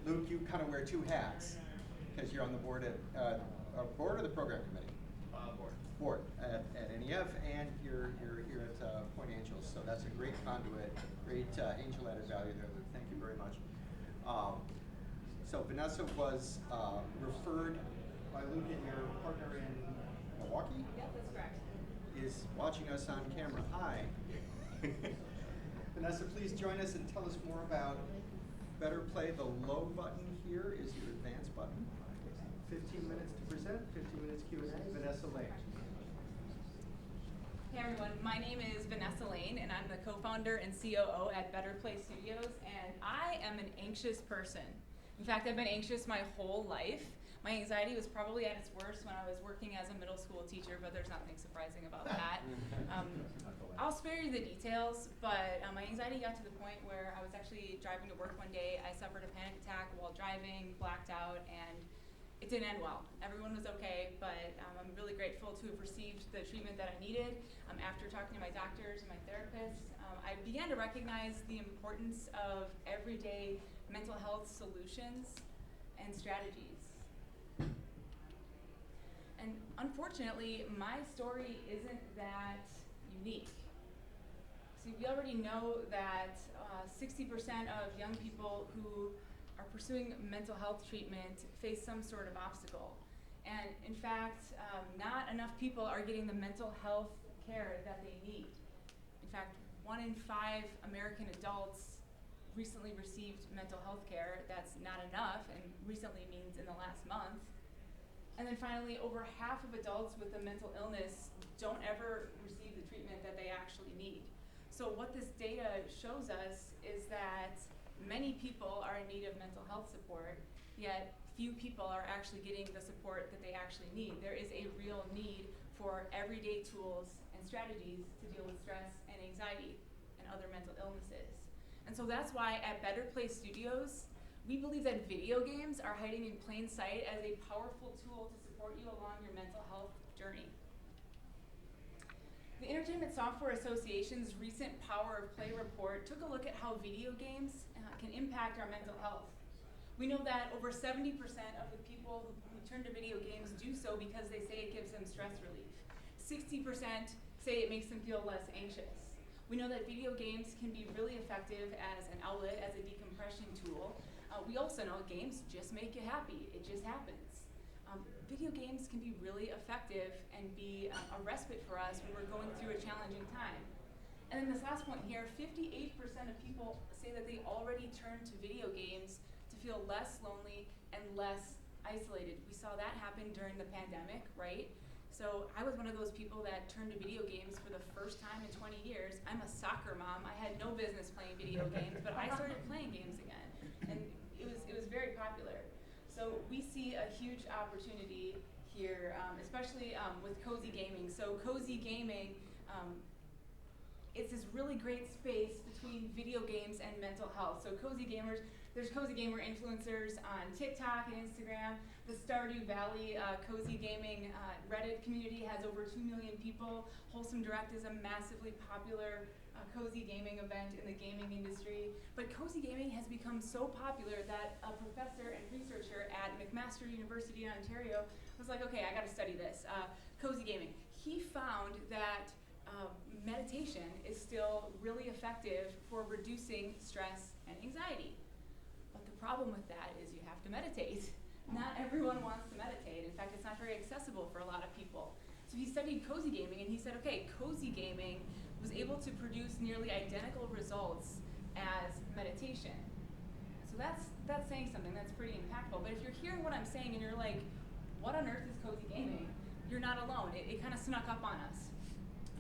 Luke, you kind of wear 2 hats because you're on the board at board or the program committee? Board at NEF, and you're here at Point Angels. So that's a great conduit, great angel added value there, Luke. Thank you very much. So Vanessa was referred by Luke, and your partner in Milwaukee? Yep, that's correct. Is watching us on camera. Hi. Vanessa, please join us and tell us more about BetterPlay. The low button here is your advanced button. 15 minutes to present, 15 minutes Q&A. Vanessa Lane. Hey everyone, my name is Vanessa Lane, and I'm the co-founder and COO at BetterPlay Studios, and I am an anxious person. In fact, I've been anxious my whole life. My anxiety was probably at its worst when I was working as a middle school teacher, but there's nothing surprising about that. I'll spare you the details, but my anxiety got to the point where I was actually driving to work one day. I suffered a panic attack while driving, blacked out, and it didn't end well. Everyone was okay, but I'm really grateful to have received the treatment that I needed. After talking to my doctors and my therapists, I began to recognize the importance of everyday mental health solutions and strategies. And unfortunately, my story isn't that unique. See, we already know that 60% of young people who are pursuing mental health treatment face some sort of obstacle. And in fact, not enough people are getting the mental health care that they need. In fact, 1 in 5 American adults recently received mental health care. That's not enough, and recently means in the last month. And then finally, over half of adults with a mental illness don't ever receive the treatment that they actually need. So what this data shows us is that many people are in need of mental health support, yet few people are actually getting the support that they actually need. There is a real need for everyday tools and strategies to deal with stress and anxiety and other mental illnesses. And so that's why at BetterPlay Studios, we believe that video games are hiding in plain sight as a powerful tool to support you along your mental health journey. The Entertainment Software Association's recent Power of Play report took a look at how video games can impact our mental health. We know that over 70% of the people who turn to video games do so because they say it gives them stress relief. 60% say it makes them feel less anxious. We know that video games can be really effective as an outlet, as a decompression tool. We also know games just make you happy. It just happens. Video games can be really effective and be a respite for us when we're going through a challenging time. And then this last point here, 58% of people say that they already turn to video games to feel less lonely and less isolated. We saw that happen during the pandemic, right? So I was one of those people that turned to video games for the first time in 20 years. I'm a soccer mom. I had no business playing video games, but I started playing games again. And it was very popular. So we see a huge opportunity here, especially with cozy gaming. So cozy gaming, it's this really great space between video games and mental health. So cozy gamers, there's cozy gamer influencers on TikTok and Instagram. The Stardew Valley cozy gaming Reddit community has over 2 million people. Wholesome Direct is a massively popular cozy gaming event in the gaming industry. But cozy gaming has become so popular that a professor and researcher at McMaster University in Ontario was like, okay, I gotta study this. Cozy gaming. He found that meditation is still really effective for reducing stress and anxiety. But the problem with that is you have to meditate. Not everyone wants to meditate. In fact, it's not very accessible for a lot of people. So he studied cozy gaming and he said, okay, cozy gaming was able to produce nearly identical results as meditation. So that's saying something, that's pretty impactful. But if you're hearing what I'm saying and you're like, what on earth is cozy gaming? You're not alone. It kind of snuck up on us.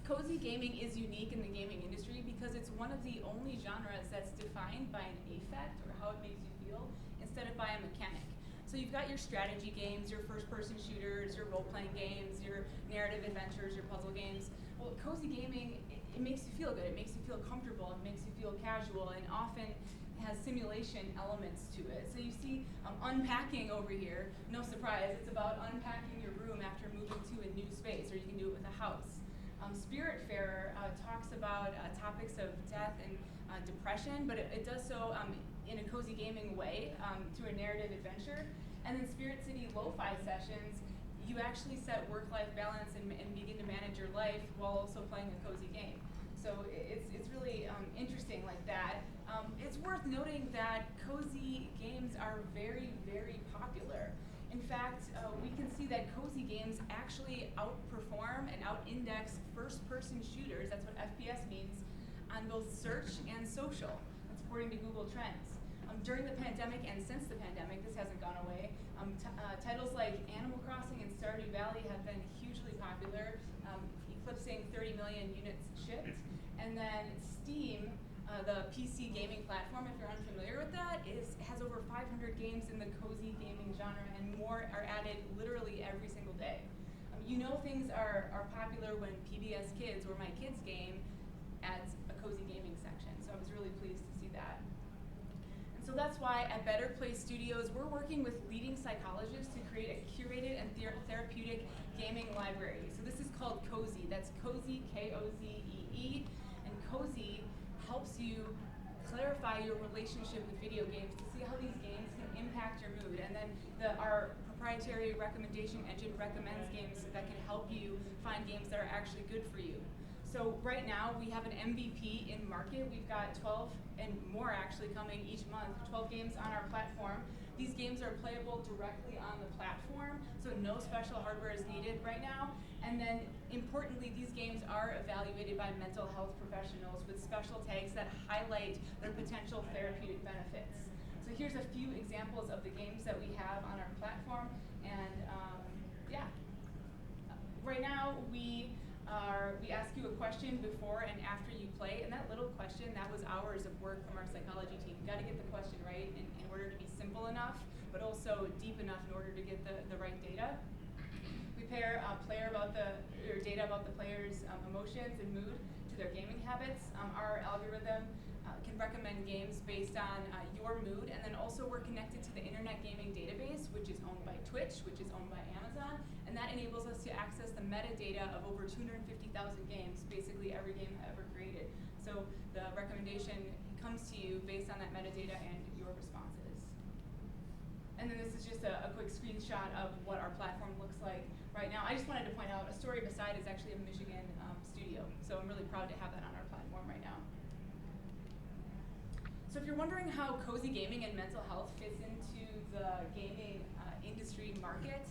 Cozy gaming is unique in the gaming industry because it's one of the only genres that's defined by an affect, or how it makes you feel, instead of by a mechanic. So you've got your strategy games, your first-person shooters, your role-playing games, your narrative adventures, your puzzle games. Well, cozy gaming, it makes you feel good. It makes you feel comfortable. It makes you feel casual, and often has simulation elements to it. So you see unpacking over here. No surprise, it's about unpacking your room after moving to a new space, or you can do it with a house. Spiritfarer talks about topics of death and depression, but it does so in a cozy gaming way through a narrative adventure. And then Spirit City Lo-Fi sessions, you actually set work-life balance and begin to manage your life while also playing a cozy game. So it's really interesting like that. It's worth noting that cozy games are very, very popular. In fact, we can see that cozy games actually outperform and out-index first-person shooters, that's what FPS means, on both search and social. That's according to Google Trends. During the pandemic and since the pandemic, this hasn't gone away, titles like Animal Crossing and Stardew Valley have been hugely popular, eclipsing 30 million units shipped. And then Steam, the PC gaming platform, if you're unfamiliar with that, has over 500 games in the cozy gaming genre, and more are added literally every single day. You know things are popular when PBS Kids, or My Kids Game, adds a cozy gaming section. So I was really pleased to see that. And so that's why at BetterPlay Studios, we're working with leading psychologists to create a curated and therapeutic gaming library. So this is called Cozy. That's Cozy, K-O-Z-E-E. And Cozy helps you clarify your relationship with video games to see how these games can impact your mood. And then our proprietary recommendation engine recommends games that can help you find games that are actually good for you. So right now we have an MVP in market. We've got 12 and more actually coming each month, 12 games on our platform. These games are playable directly on the platform, so no special hardware is needed right now. And then importantly, these games are evaluated by mental health professionals with special tags that highlight their potential therapeutic benefits. So here's a few examples of the games that we have on our platform. And right now we ask you a question before and after you play, and that little question, that was hours of work from our psychology team. You gotta get the question right in order to be simple enough, but also deep enough in order to get the right data. We pair data about the player's emotions and mood to their gaming habits. Our algorithm can recommend games based on your mood, and then also we're connected to the Internet Gaming Database, which is owned by Twitch, which is owned by Amazon, and that enables us to access the metadata of over 250,000 games, basically every game ever created. So the recommendation comes to you based on that metadata and your responses. And then this is just a quick screenshot of what our platform looks like right now. I just wanted to point out, A Story Beside is actually a Michigan studio, so I'm really proud to have that on our platform right now. So if you're wondering how cozy gaming and mental health fits into the gaming industry market,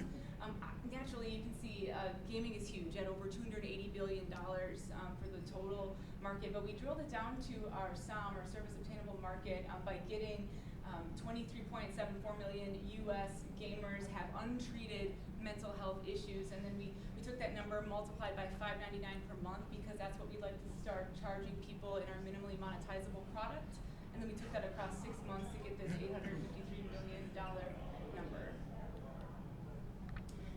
naturally you can see gaming is huge at over $280 billion for the total market, but we drilled it down to our SOM, our service obtainable market, by getting 23.74 million US gamers have untreated mental health issues, and then we took that number, multiplied by $5.99 per month, because that's what we'd like to start charging people in our minimally monetizable product. And then we took that across 6 months to get this $853 million number.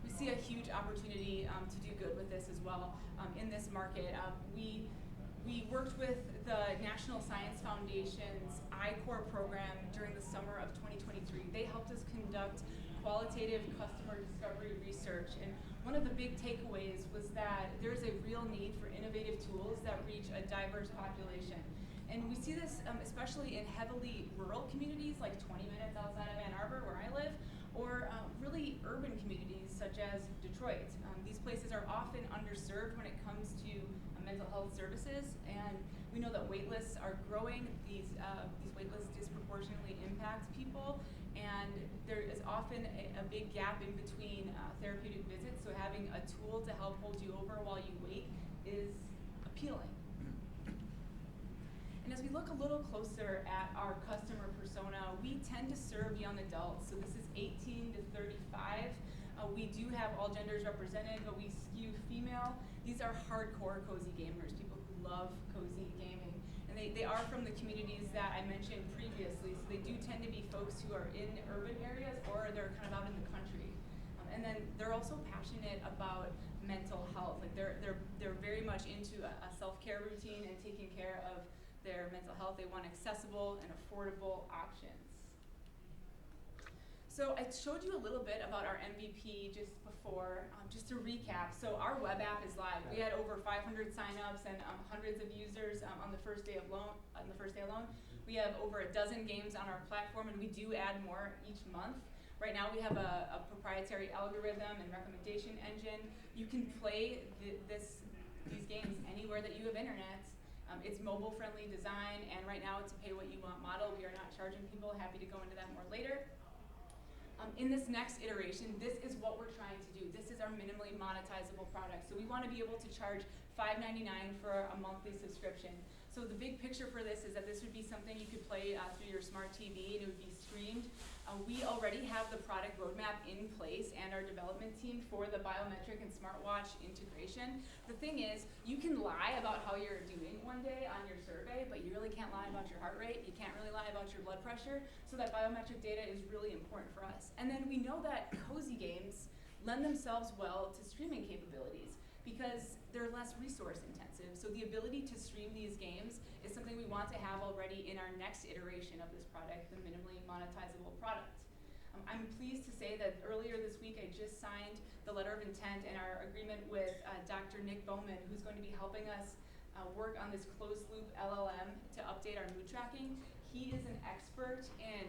We see a huge opportunity to do good with this as well in this market. We worked with the National Science Foundation's I-Core program during the summer of 2023. They helped us conduct qualitative customer discovery research, and one of the big takeaways was that there's a real need for innovative tools that reach a diverse population. And we see this especially in heavily rural communities, like 20 minutes outside of Ann Arbor, where I live, or really urban communities such as Detroit. These places are often underserved when it comes to mental health services, and we know that wait lists are growing. These wait lists disproportionately impact people, and there is often a big gap in between therapeutic visits, so having a tool to help hold you over while you wait is appealing. And as we look a little closer at our customer persona, we tend to serve young adults. So this is 18 to 35. We do have all genders represented, but we skew female. These are hardcore cozy gamers, people who love cozy gaming. And they are from the communities that I mentioned previously. So they do tend to be folks who are in urban areas, or they're kind of out in the country. And then they're also passionate about mental health. Like they're very much into a self-care routine and taking care of their mental health. They want accessible and affordable options. So I showed you a little bit about our MVP just before, just to recap. So our web app is live. We had over 500 signups and hundreds of users on the first day alone. We have over a dozen games on our platform, and we do add more each month. Right now we have a proprietary algorithm and recommendation engine. You can play these games anywhere that you have internet. It's mobile-friendly design, and right now it's a pay-what-you-want model. We are not charging people. Happy to go into that more later. In this next iteration, this is what we're trying to do. This is our minimally monetizable product. So we want to be able to charge $5.99 for a monthly subscription. So the big picture for this is that this would be something you could play through your smart TV, and it would be streamed. We already have the product roadmap in place and our development team for the biometric and smartwatch integration. The thing is, you can lie about how you're doing one day on your survey, but you really can't lie about your heart rate. You can't really lie about your blood pressure. So that biometric data is really important for us. And then we know that cozy games lend themselves well to streaming capabilities because they're less resource intensive. So the ability to stream these games is something we want to have already in our next iteration of this product, the minimally monetizable product. I'm pleased to say that earlier this week I just signed the letter of intent and our agreement with Dr. Nick Bowman, who's going to be helping us work on this closed loop LLM to update our mood tracking. He is an expert in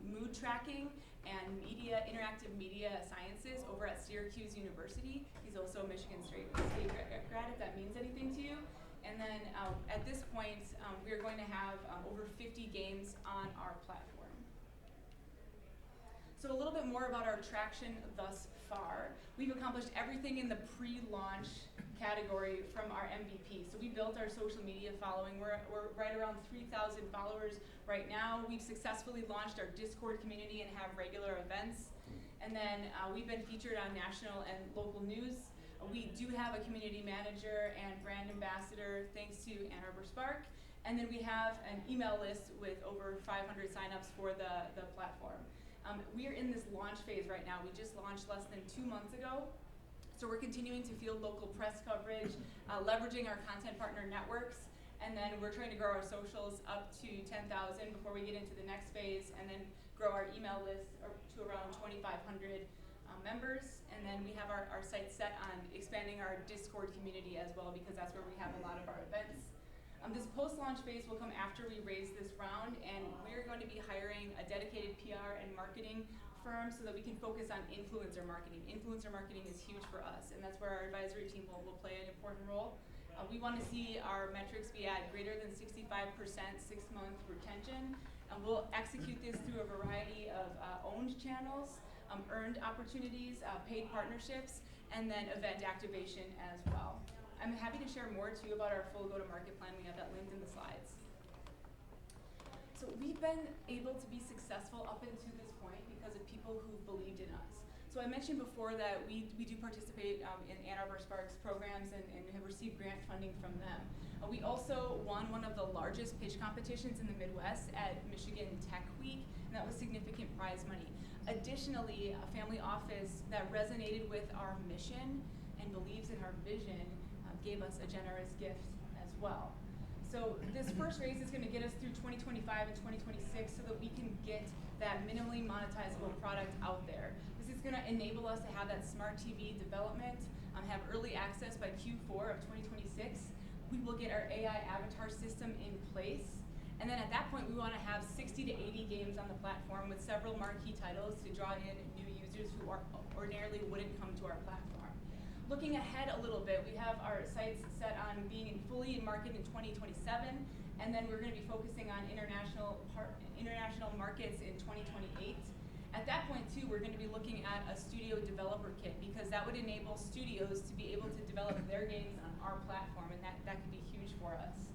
mood tracking and interactive media sciences over at Syracuse University. He's also a Michigan State grad, if that means anything to you. And then at this point, we are going to have over 50 games on our platform. So a little bit more about our traction thus far. We've accomplished everything in the pre-launch category from our MVP. So we built our social media following. We're right around 3,000 followers right now. We've successfully launched our Discord community and have regular events. And then we've been featured on national and local news. We do have a community manager and brand ambassador thanks to Ann Arbor Spark. And then we have an email list with over 500 signups for the platform. We are in this launch phase right now. We just launched less than 2 months ago. So we're continuing to field local press coverage, leveraging our content partner networks, and then we're trying to grow our socials up to 10,000 before we get into the next phase, and then grow our email list to around 2,500 members. And then we have our sights set on expanding our Discord community as well, because that's where we have a lot of our events. This post-launch phase will come after we raise this round, and we're going to be hiring a dedicated PR and marketing firm so that we can focus on influencer marketing. Influencer marketing is huge for us, and that's where our advisory team will play an important role. We want to see our metrics be at greater than 65% 6-month retention, and we'll execute this through a variety of owned channels, earned opportunities, paid partnerships, and then event activation as well. I'm happy to share more too about our full go-to-market plan. We have that linked in the slides. So we've been able to be successful up until this point because of people who believed in us. So I mentioned before that we do participate in Ann Arbor Sparks programs and have received grant funding from them. We also won one of the largest pitch competitions in the Midwest at Michigan Tech Week, and that was significant prize money. Additionally, a family office that resonated with our mission and believes in our vision gave us a generous gift as well. So this first raise is going to get us through 2025 and 2026 so that we can get that minimally monetizable product out there. This is going to enable us to have that smart TV development, have early access by Q4 of 2026. We will get our AI avatar system in place. And then at that point, we want to have 60 to 80 games on the platform with several marquee titles to draw in new users who ordinarily wouldn't come to our platform. Looking ahead a little bit, we have our sights set on being fully in market in 2027, and then we're going to be focusing on international markets in 2028. At that point, too, we're going to be looking at a studio developer kit because that would enable studios to be able to develop their games on our platform, and that could be huge for us.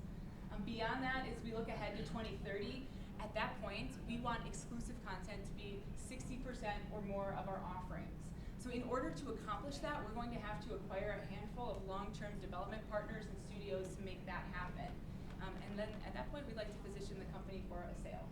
Beyond that, as we look ahead to 2030, at that point, we want exclusive content to be 60% or more of our offerings. So in order to accomplish that, we're going to have to acquire a handful of long-term development partners and studios to make that happen. And then at that point, we'd like to position the company for a sale.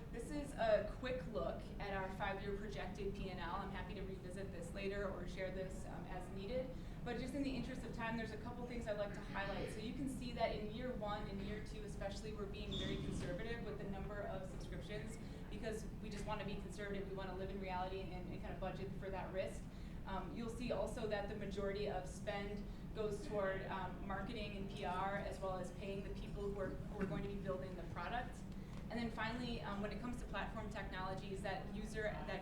This is a quick look at our 5-year projected P&L. I'm happy to revisit this later or share this as needed. But just in the interest of time, there's a couple things I'd like to highlight. So you can see that in year 1 and year 2 especially, we're being very conservative with the number of subscriptions because we just want to be conservative. We want to live in reality and kind of budget for that risk. You'll see also that the majority of spend goes toward marketing and PR as well as paying the people who are going to be building the product. And then finally, when it comes to platform technologies, that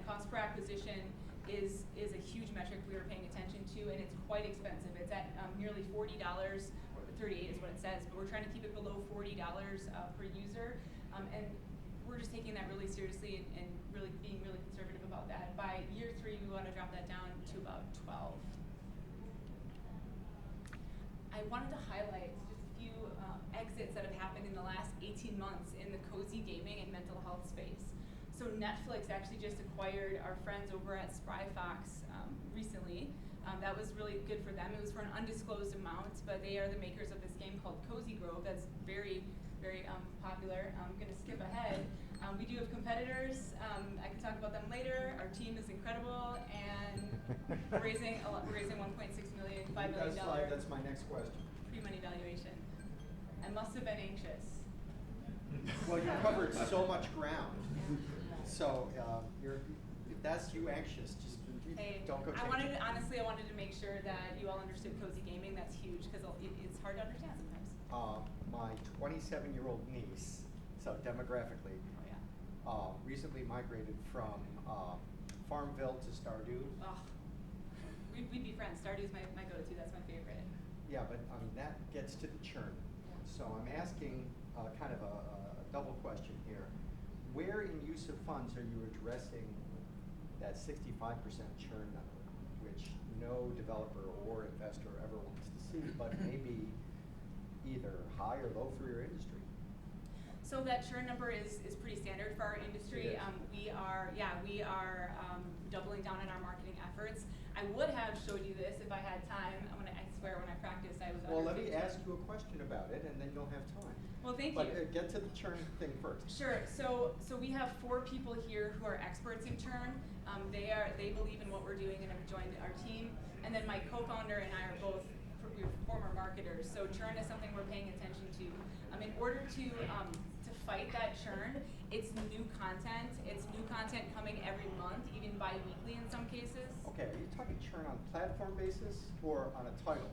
cost per acquisition is a huge metric we are paying attention to, and it's quite expensive. It's at nearly $40, or $38 is what it says, but we're trying to keep it below $40 per user. And we're just taking that really seriously and really being really conservative about that. By year 3, we want to drop that down to about 12. I wanted to highlight just a few exits that have happened in the last 18 months in the cozy gaming and mental health space. So Netflix actually just acquired our friends over at SpryFox recently. That was really good for them. It was for an undisclosed amount, but they are the makers of this game called Cozy Grove that's very, very popular. I'm going to skip ahead. We do have competitors. I can talk about them later. Our team is incredible, and we're raising 1.6 million, $5 million. That's my next question. Pre-money valuation. I must have been anxious. Well, you covered so much ground. So if that's you anxious, just don't go. I wanted to make sure that you all understood cozy gaming. That's huge because it's hard to understand sometimes. My 27-year-old niece, so demographically, recently migrated from Farmville to Stardew. Oh, we'd be friends. Stardew's my go-to. That's my favorite. Yeah, but I mean that gets to the churn. So I'm asking kind of a double question here. Where in use of funds are you addressing that 65% churn number, which no developer or investor ever wants to see, but maybe either high or low for your industry? So that churn number is pretty standard for our industry. We are doubling down on our marketing efforts. I would have showed you this if I had time. I swear when I practiced I was Well, let me ask you a question about it and then you'll have time. Well, thank you. But get to the churn thing first. Sure. So we have 4 people here who are experts in churn. They believe in what we're doing and have joined our team. And then my co-founder and I are both former marketers. So churn is something we're paying attention to. In order to fight that churn, it's new content. It's new content coming every month, even bi-weekly in some cases. Okay, are you talking churn on platform basis or on a title?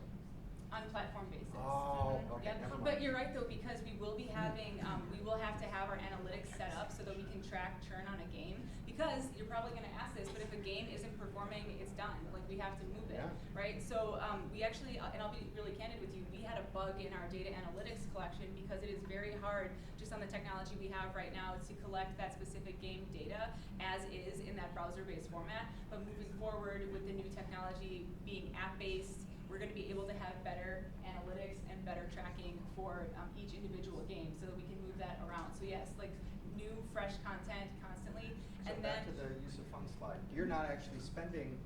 on platform basis. Oh, okay, Yep. never mind. But you're right though, because we will be having, we will have to have our analytics set up so that we can track churn on a game. Because you're probably gonna ask this, but if a game isn't performing, it's done. Like we have to move it, Yeah. right? So we actually, and I'll be really candid with you, we had a bug in our data analytics collection because it is very hard, just on the technology we have right now, to collect that specific game data as is in that browser-based format. But moving forward with the new technology being app-based, we're going to be able to have better analytics and better tracking for each individual game so that we can move that around. So yes, like new, fresh content constantly. So And back then, to the use of funds slide. You're not actually spending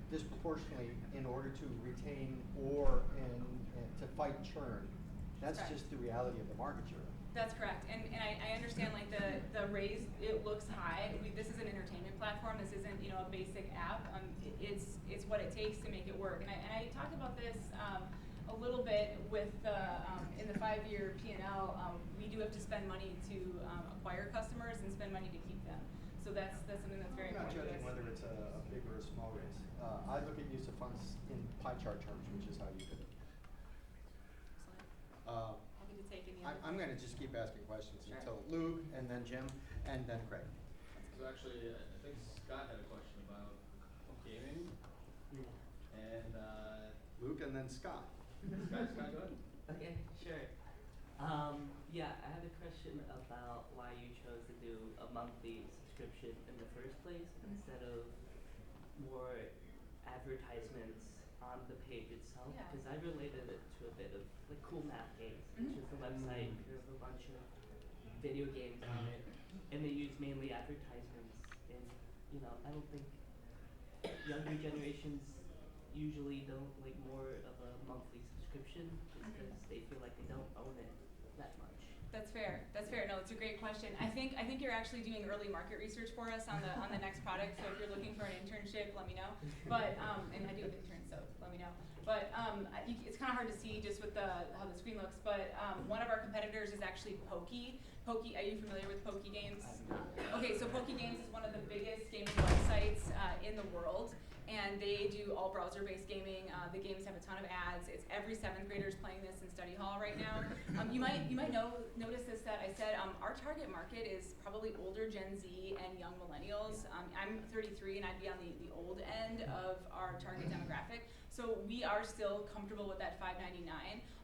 disproportionately in order to retain or to fight churn. That's Correct. just the reality of the market you're in. that's correct. And I understand like the raise, it looks high. This is an entertainment platform. This isn't, you know, a basic app. It's what it takes to make it work. And I talked about this a little bit with in the 5-year P&L. We do have to spend money to acquire customers and spend money to keep them. So that's something that's very I'm not important to judging us. whether it's a big or a small raise. I look at use of funds in pie chart terms, which is how you do it. Excellent. Happy to take any other I'm going to just keep asking questions Sure. until Luke, and then Jim, and then Craig. So actually, I think Scott had a question about gaming, and Luke, and then Scott. Scott, go ahead. Okay, sure. Yeah, I had a question about why you chose to do a monthly subscription in the first place instead of more advertisements on the page itself. Yeah. Because I related it to a bit of like Cool Math Games, which is the website with a bunch of video games on it, and they use mainly advertisements. And you know, I don't think younger generations usually don't like more of a monthly subscription just because they feel like they don't own it that much. That's fair. That's fair. No, it's a great question. I think you're actually doing early market research for us on the next product. So if you're looking for an internship, let me know. But and I do have interns, so let me know. But it's kind of hard to see just with how the screen looks. But one of our competitors is actually Pokie. Pokie, are you familiar with Pokie Games? Okay, so Pokie Games is one of the biggest gaming websites in the world. And they do all browser-based gaming. The games have a ton of ads. It's every 7th grader is playing this in study hall right now. You might notice this that I said our target market is probably older Gen Z and young millennials. I'm 33 and I'd be on the old end of our target demographic. So we are still comfortable with that $5.99.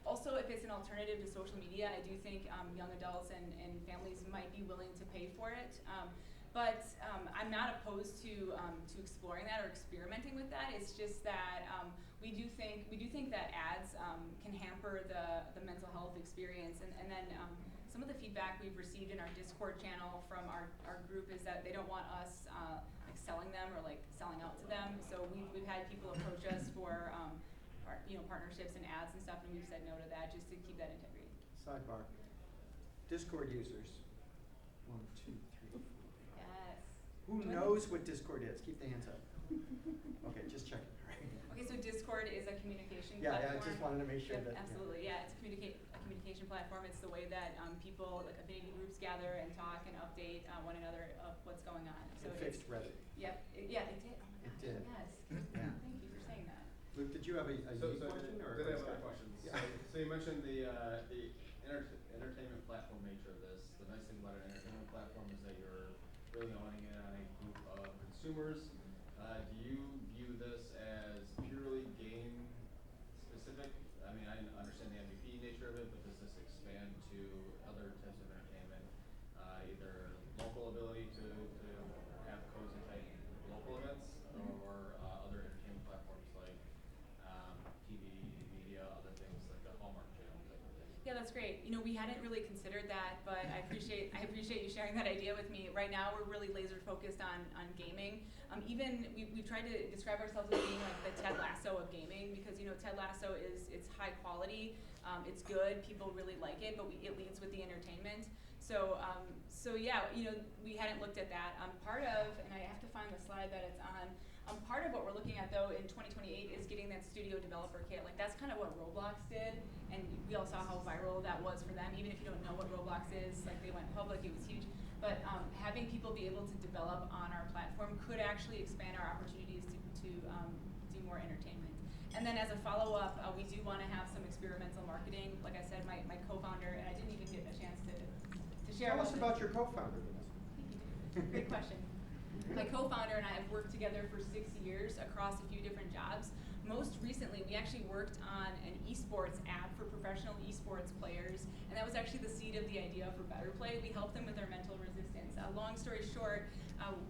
Also, if it's an alternative to social media, I do think young adults and families might be willing to pay for it. But I'm not opposed to exploring that or experimenting with that. It's just that we do think that ads can hamper the mental health experience. And then some of the feedback we've received in our Discord channel from our group is that they don't want us like selling them or like selling out to them. So we've had people approach us for partnerships and ads and stuff, and we've said no to that just to keep that integrity. Sidebar. Discord users. 1, 2, 3, 4. Yes. Who knows what Discord is? Keep the hands up. Okay, just checking. Okay, so Discord is a communication Yeah, platform. I just wanted to make sure Yep, that. absolutely, yeah, it's a communication platform. It's the way that people, like affinity groups, gather and talk and update one another of what's going on. So It fixed Reddit. Yep, it did. Oh my gosh, It did. Yes. Yeah. Thank you for saying that. Luke, did you have a So question or? did I have other questions? Yeah. So you mentioned the entertainment platform nature of this. The nice thing about an entertainment platform is that you're really owning it on a group of consumers. Do you view this as purely game specific? I mean, I understand the MVP nature of it, but does this expand to other types of entertainment? Either local ability to have cozy type local events, or other entertainment platforms like TV, media, other things like the Hallmark Channel type of thing? Yeah, that's great. You know, we hadn't really considered that, but I appreciate you sharing that idea with me. Right now, we're really laser focused on gaming. Even we've tried to describe ourselves as being like the Ted Lasso of gaming, because you know Ted Lasso it's high quality, it's good, people really like it, but it leads with the entertainment. So yeah, you know, we hadn't looked at that. Part of, and I have to find the slide that it's on. Part of what we're looking at though in 2028 is getting that studio developer kit. Like that's kind of what Roblox did, and we all saw how viral that was for them. Even if you don't know what Roblox is, like they went public, it was huge. But having people be able to develop on our platform could actually expand our opportunities to do more entertainment. And then as a follow-up, we do want to have some experimental marketing. Like I said, my co-founder, and I didn't even get a chance to share. Tell us about your co-founder. Great question. My co-founder and I have worked together for 6 years across a few different jobs. Most recently, we actually worked on an esports app for professional esports players, and that was actually the seed of the idea for BetterPlay. We helped them with their mental resistance. Long story short,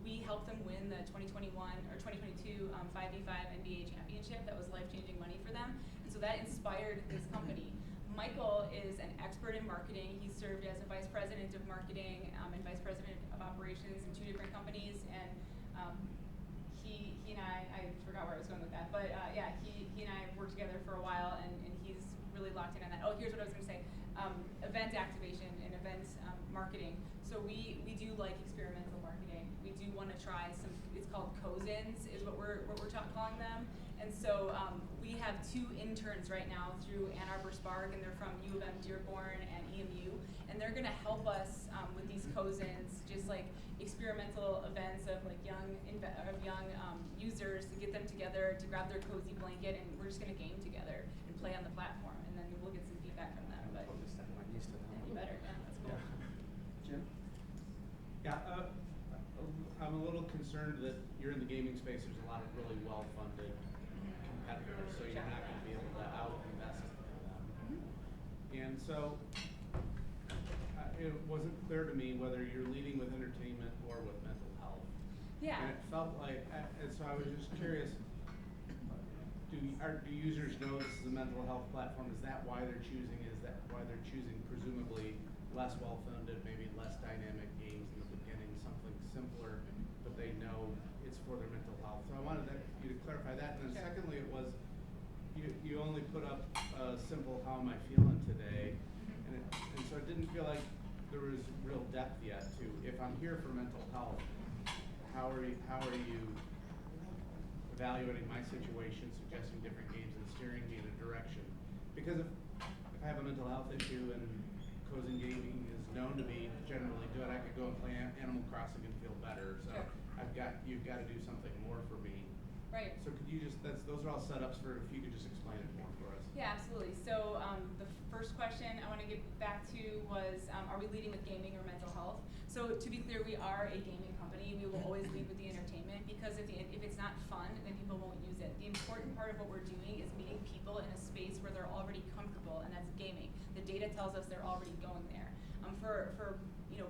we helped them win the 2021 or 2022 5v5 NBA championship. That was life-changing money for them, and so that inspired this company. Michael is an expert in marketing. He served as a vice president of marketing and vice president of operations in 2 different companies, and he and I forgot where I was going with that, but yeah, he and I worked together for a while, and he's really locked in on that. Oh, here's what I was going to say. Event activation and events marketing. So we do like experimental marketing. We do want to try some, it's called cousins is what we're calling them. And so we have 2 interns right now through Ann Arbor Spark, and they're from U of M Dearborn and EMU, and they're going to help us with these cousins, just like experimental events of like young users, to get them together to grab their cozy blanket, and we're just going to game together and play on the platform, and then we'll get some feedback from them. But you better, yeah, that's cool. Jim? Yeah, I'm a little concerned that you're in the gaming space. There's a lot of really well-funded competitors, so you're not going to be able to out-invest in them. And so it wasn't clear to me whether you're leading with entertainment or with mental health. Yeah. And it felt like, and so I was just curious, do users know this is a mental health platform? Is that why they're choosing? Is that why they're choosing presumably less well-funded, maybe less dynamic games in the beginning, something simpler, but they know it's for their mental health? So I wanted you to clarify that. And then secondly, it was, you only put up a simple "How am I feeling today?" and so it didn't feel like there was real depth yet to, if I'm here for mental health, how are you evaluating my situation, suggesting different games, and steering me in a direction? Because if I have a mental health issue and cozy gaming is known to be generally good, I could go and play Animal Crossing and feel better. So you've got to do something more for me. Right. So could you just, those are all setups for, if you could just explain it more for us. Yeah, absolutely. So the first question I want to get back to was, are we leading with gaming or mental health? So to be clear, we are a gaming company. We will always lead with the entertainment, because if it's not fun, then people won't use it. The important part of what we're doing is meeting people in a space where they're already comfortable, and that's gaming. The data tells us they're already going there. For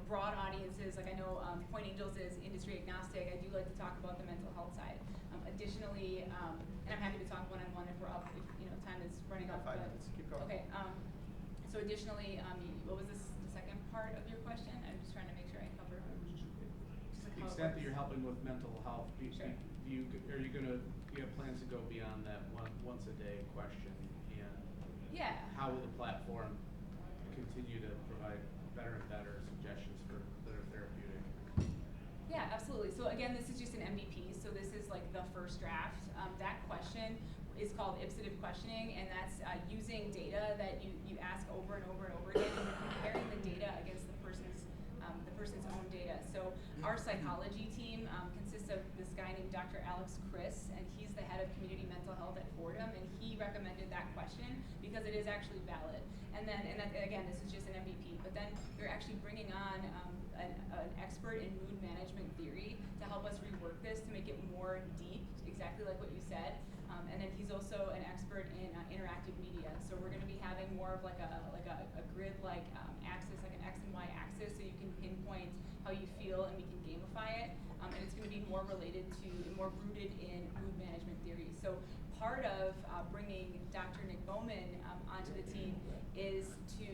broad audiences, like I know Point Angels is industry agnostic, I do like to talk about the mental health side. Additionally, and I'm happy to talk one-on-one if we're up, if time is running up. 5 minutes, keep going. Okay, so additionally, what was the second part of your question? I'm just trying to make sure I cover. To the extent that you're helping with mental health, do you have plans to go beyond that once a day question? And how will the platform continue to provide better and better suggestions that are therapeutic? Yeah, absolutely. So again, this is just an MVP. So this is like the first draft. That question is called ipsative questioning, and that's using data that you ask over and over and over again, and you're comparing the data against the person's own data. So our psychology team consists of this guy named Dr. Alex Chris, and he's the head of community mental health at Fordham, and he recommended that question because it is actually valid. And again, this is just an MVP, but then you're actually bringing on an expert in mood management theory to help us rework this to make it more deep, exactly like what you said. And then he's also an expert in interactive media. So we're going to be having more of like a grid-like axis, like an X and Y axis, so you can pinpoint how you feel and we can gamify it. And it's going to be more related to, more rooted in mood management theory. So part of bringing Dr. Nick Bowman onto the team is to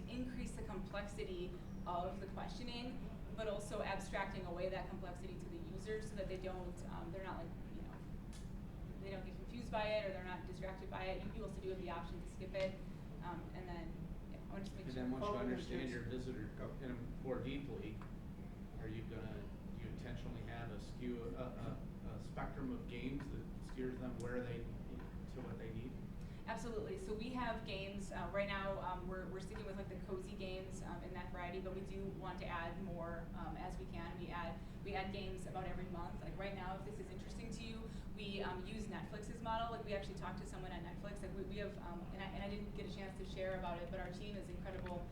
increase the complexity of the questioning, but also abstracting away that complexity to the users so that they're not like, they don't get confused by it or they're not distracted by it. You also do have the option to skip it, and then I want to just make sure. And then once you understand your visitor more deeply, do you intentionally have a spectrum of games that steers them where they to what they need? Absolutely. So we have games right now. We're sticking with like the cozy games in that variety, but we do want to add more as we can. We add games about every month. Like right now, if this is interesting to you, we use Netflix's model. Like, we actually talked to someone at Netflix. Like, we have, and I didn't get a chance to share about it, but our team is incredible.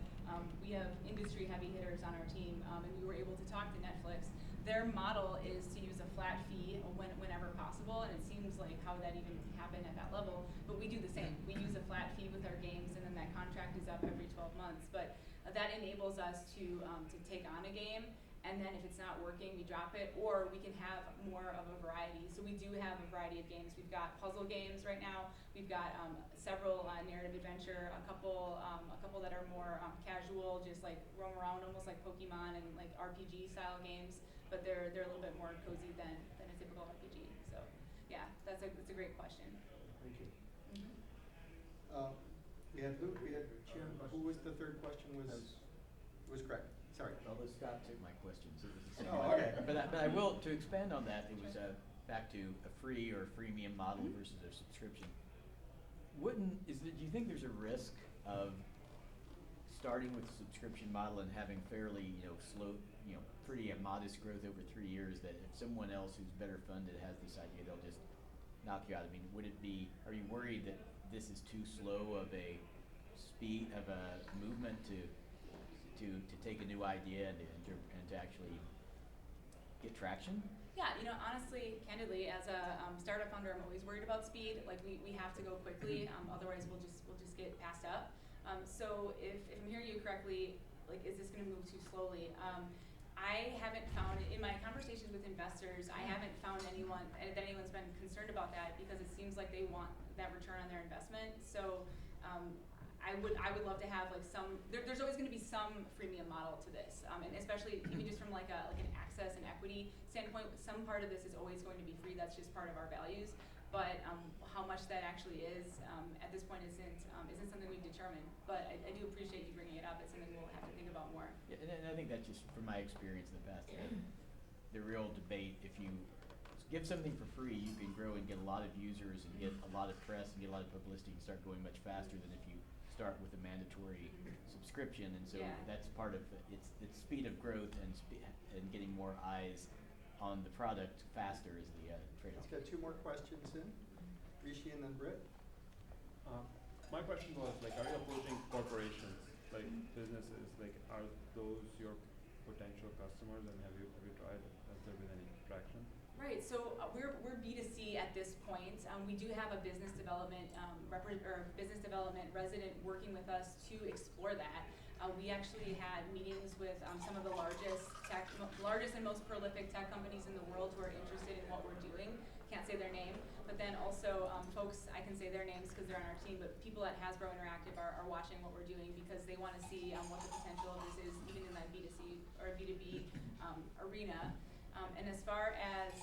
We have industry heavy hitters on our team, and we were able to talk to Netflix. Their model is to use a flat fee whenever possible, and it seems like how would that even happen at that level? But we do the same. We use a flat fee with our games, and then that contract is up every 12 months. But that enables us to take on a game, and then if it's not working, we drop it, or we can have more of a variety. So we do have a variety of games. We've got puzzle games right now. We've got several narrative adventure, a couple that are more casual, just like roam around, almost like Pokemon and like RPG style games. But they're a little bit more cozy than a typical RPG. So yeah, that's a great question. Thank you. Mm-hmm. We had Luke, we had Jim. Who was the third question? Was correct. Sorry. Although Scott took my questions, it was the same Oh, one. okay. But I will, to expand on that, it was back to a free or freemium model versus a subscription. Do you think there's a risk of starting with a subscription model and having fairly, slow, pretty modest growth over 3 years, that if someone else who's better funded has this idea, they'll just knock you out? I mean, are you worried that this is too slow of a speed of a movement to take a new idea and to actually get traction? Yeah, honestly, candidly, as a startup founder, I'm always worried about speed. Like, we have to go quickly, otherwise we'll just get passed up. So if I'm hearing you correctly, like, is this going to move too slowly? I haven't found, in my conversations with investors, I haven't found that anyone's been concerned about that, because it seems like they want that return on their investment. So I would love to have like there's always going to be some freemium model to this, and especially even just from like an access and equity standpoint, some part of this is always going to be free. That's just part of our values. But how much that actually is at this point isn't something we've determined. But I do appreciate you bringing it up. It's something we'll have to think about more. Yeah, and I think that's just from my experience in the past. The real debate, if you give something for free, you can grow and get a lot of users and get a lot of press and get a lot of publicity and start going much faster than if you start with a mandatory subscription. And so that's part of it's speed of growth and getting more eyes on the product faster is the trade-off. Let's get two more questions in. Rishi and then Britt. My question was, like, are you approaching corporations, like businesses? Like, are those your potential customers, and have you tried? Has there been any traction? Right. So we're B2C at this point. We do have a business development resident working with us to explore that. We actually had meetings with some of the largest and most prolific tech companies in the world who are interested in what we're doing. Can't say their name, but then also folks, I can say their names because they're on our team, but people at Hasbro Interactive are watching what we're doing because they want to see what the potential of this is, even in that B2C or B2B arena. And as far as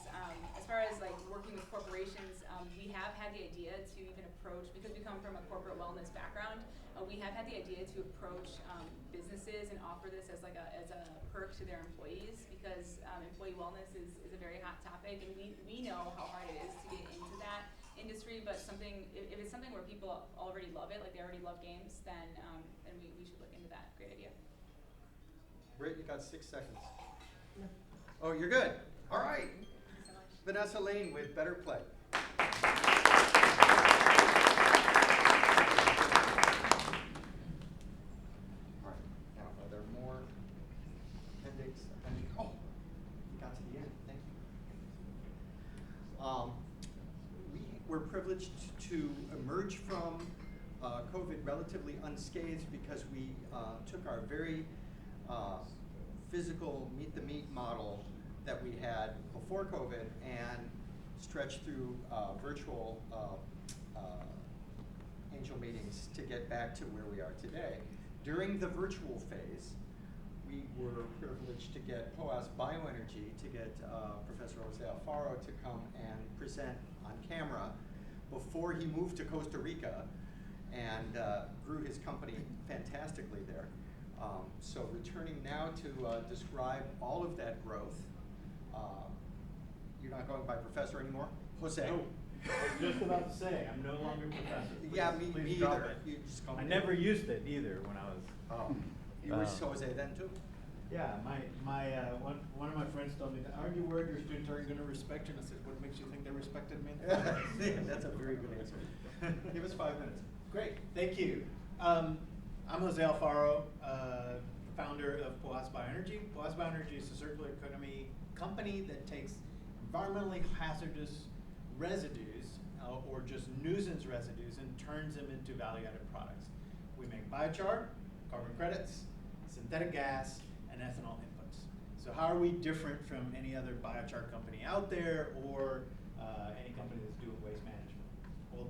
like working with corporations, we have had the idea to even approach, because we come from a corporate wellness background, we have had the idea to approach businesses and offer this as a perk to their employees, because employee wellness is a very hot topic, and we know how hard it is to get into that industry. But if it's something where people already love it, like they already love games, then we should look into that. Great idea. Britt, you got 6 seconds. Oh, you're good. All right. Thank you so much. Vanessa Lane with BetterPlay. All right. Now, are there more appendix? Oh, we got to the end. Thank you. We're privileged to emerge from COVID relatively unscathed because we took our very physical meet-the-meet model that we had before COVID and stretched through virtual angel meetings to get back to where we are today. During the virtual phase, we were privileged to get Poás Bioenergy, to get Professor Jose Alfaro to come and present on camera before he moved to Costa Rica and grew his company fantastically there. So returning now to describe all of that growth. You're not going by professor anymore? Jose. No, I was just about to say, I'm no longer professor. Yeah, Please me drop either. it. You just call I me never used it either when I was. Oh, you were Jose then too? Yeah, one of my friends told me, aren't you worried your students aren't gonna respect you? And I said, what makes you think they respected me? That's a very good answer. Give us 5 minutes. Great, thank you. I'm Jose Alfaro, founder of Poás Bioenergy. Poás Bioenergy is a circular economy company that takes environmentally hazardous residues or just nuisance residues and turns them into value-added products. We make biochar, carbon credits, synthetic gas, and ethanol inputs. So how are we different from any other biochar company out there or any company that's doing waste management? Well,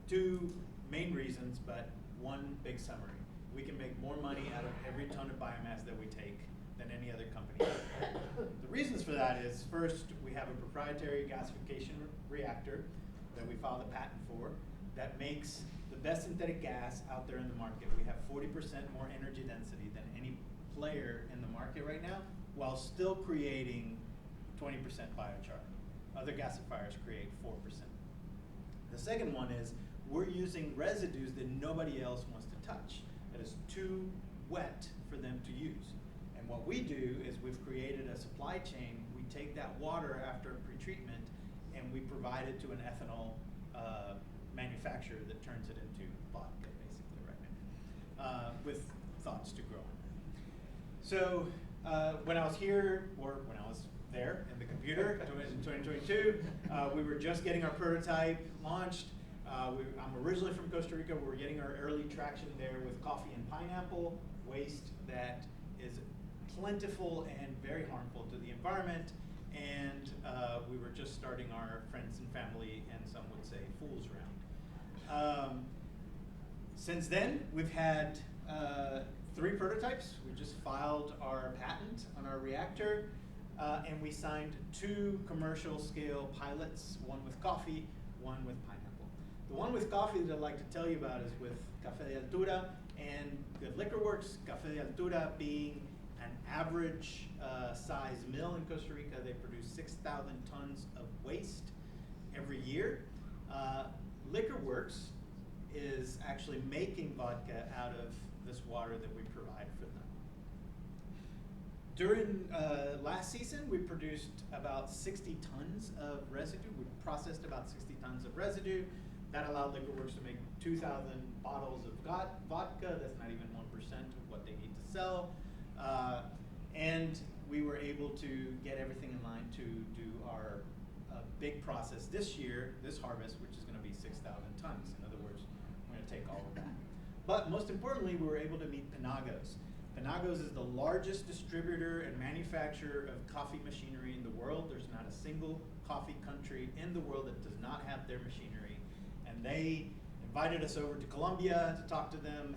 two main reasons, but one big summary. We can make more money out of every ton of biomass that we take than any other company. The reasons for that is, first, we have a proprietary gasification reactor that we filed a patent for that makes the best synthetic gas out there in the market. We have 40% more energy density than any player in the market right now, while still creating 20% biochar. Other gasifiers create 4%. The second one is we're using residues that nobody else wants to touch, that is too wet for them to use. And what we do is we've created a supply chain. We take that water after pretreatment and we provide it to an ethanol manufacturer that turns it into vodka, basically, right now, with thoughts to grow. So when I was here, or when I was there in the computer in 2022, we were just getting our prototype launched. I'm originally from Costa Rica. We're getting our early traction there with coffee and pineapple waste that is plentiful and very harmful to the environment. And we were just starting our friends and family, and some would say fools round. Since then, we've had 3 prototypes. We just filed our patent on our reactor, and we signed 2 commercial scale pilots, one with coffee, one with pineapple. The one with coffee that I'd like to tell you about is with Café de Altura and Good Liquor Works. Café de Altura being an average size mill in Costa Rica. They produce 6,000 tons of waste every year. Liquor Works is actually making vodka out of this water that we provide for them. During last season, we produced about 60 tons of residue. We processed about 60 tons of residue. That allowed Liquor Works to make 2,000 bottles of vodka. That's not even 1% of what they need to sell. And we were able to get everything in line to do our big process this year, this harvest, which is going to be 6,000 tons. In other words, we're going to take all of that. But most importantly, we were able to meet Penagos. Penagos is the largest distributor and manufacturer of coffee machinery in the world. There's not a single coffee country in the world that does not have their machinery. And they invited us over to Colombia to talk to them.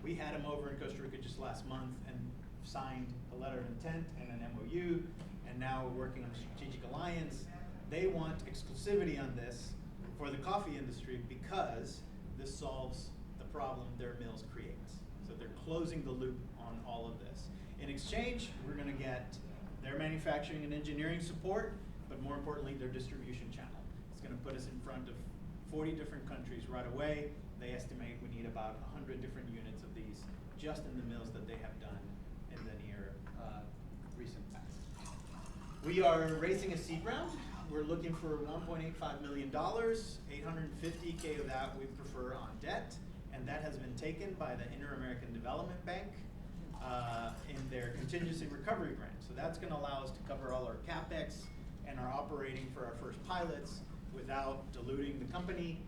We had them over in Costa Rica just last month and signed a letter of intent and an MOU, and now we're working on a strategic alliance. They want exclusivity on this for the coffee industry because this solves the problem their mills create. So they're closing the loop on all of this. In exchange, we're going to get their manufacturing and engineering support, but more importantly, their distribution channel. It's going to put us in front of 40 different countries right away. They estimate we need about 100 different units of these just in the mills that they have done in the near recent past. We are raising a seed round. We're looking for $1.85 million. 850K of that we prefer on debt, and that has been taken by the Inter-American Development Bank in their contingency recovery grant. So that's going to allow us to cover all our CapEx and our operating for our first pilots without diluting the company.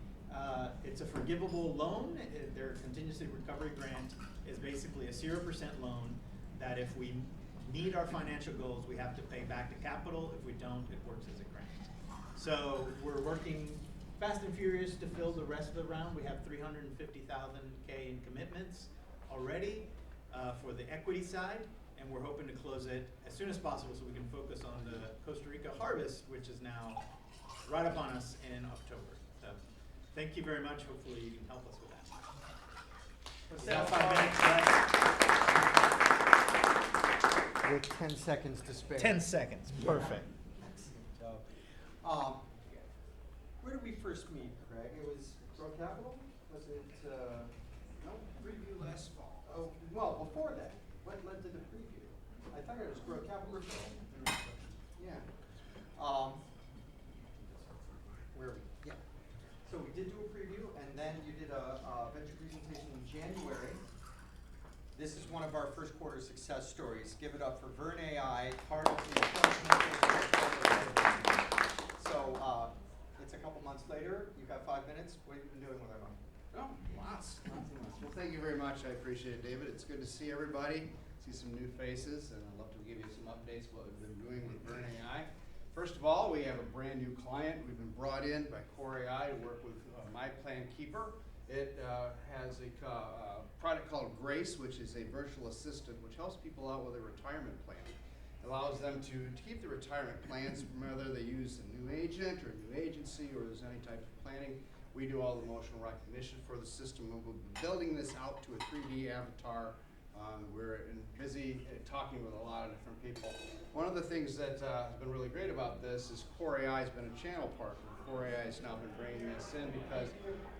It's a forgivable loan. Their contingency recovery grant is basically a 0% loan that if we meet our financial goals, we have to pay back the capital. If we don't, it works as a grant. So we're working fast and furious to fill the rest of the round. We have 350,000K in commitments already for the equity side, and we're hoping to close it as soon as possible so we can focus on the Costa Rica harvest, which is now right upon us in October. So thank you very much. Hopefully you can help us with that. Let's Is that have 5 minutes left? With 10 seconds to spare. 10 seconds, perfect. So, where did we first meet, Craig? It was Grow Capital? Was it, No, preview last fall. oh, well, before that. What led to the preview? I thought it was growth capital referral. Yeah. Where are we? Yeah. So we did do a preview, and then you did a venture presentation in January. This is one of our first quarter success stories. Give it up for VERN AI, part of the So it's a couple months later. You've got 5 minutes. What have you been doing with our money? Oh, lots. Well, thank you very much. I appreciate it, David. It's good to see everybody, see some new faces, and I'd love to give you some updates what we've been doing with VERN AI. First of all, we have a brand new client. We've been brought in by Core AI to work with My Plan Keeper. It has a product called Grace, which is a virtual assistant, which helps people out with a retirement plan. It allows them to keep the retirement plans, whether they use a new agent or a new agency or there's any type of planning. We do all the emotional recognition for the system. We'll be building this out to a 3D avatar. We're busy talking with a lot of different people. One of the things that has been really great about this is Core AI has been a channel partner. Core AI has now been bringing this in because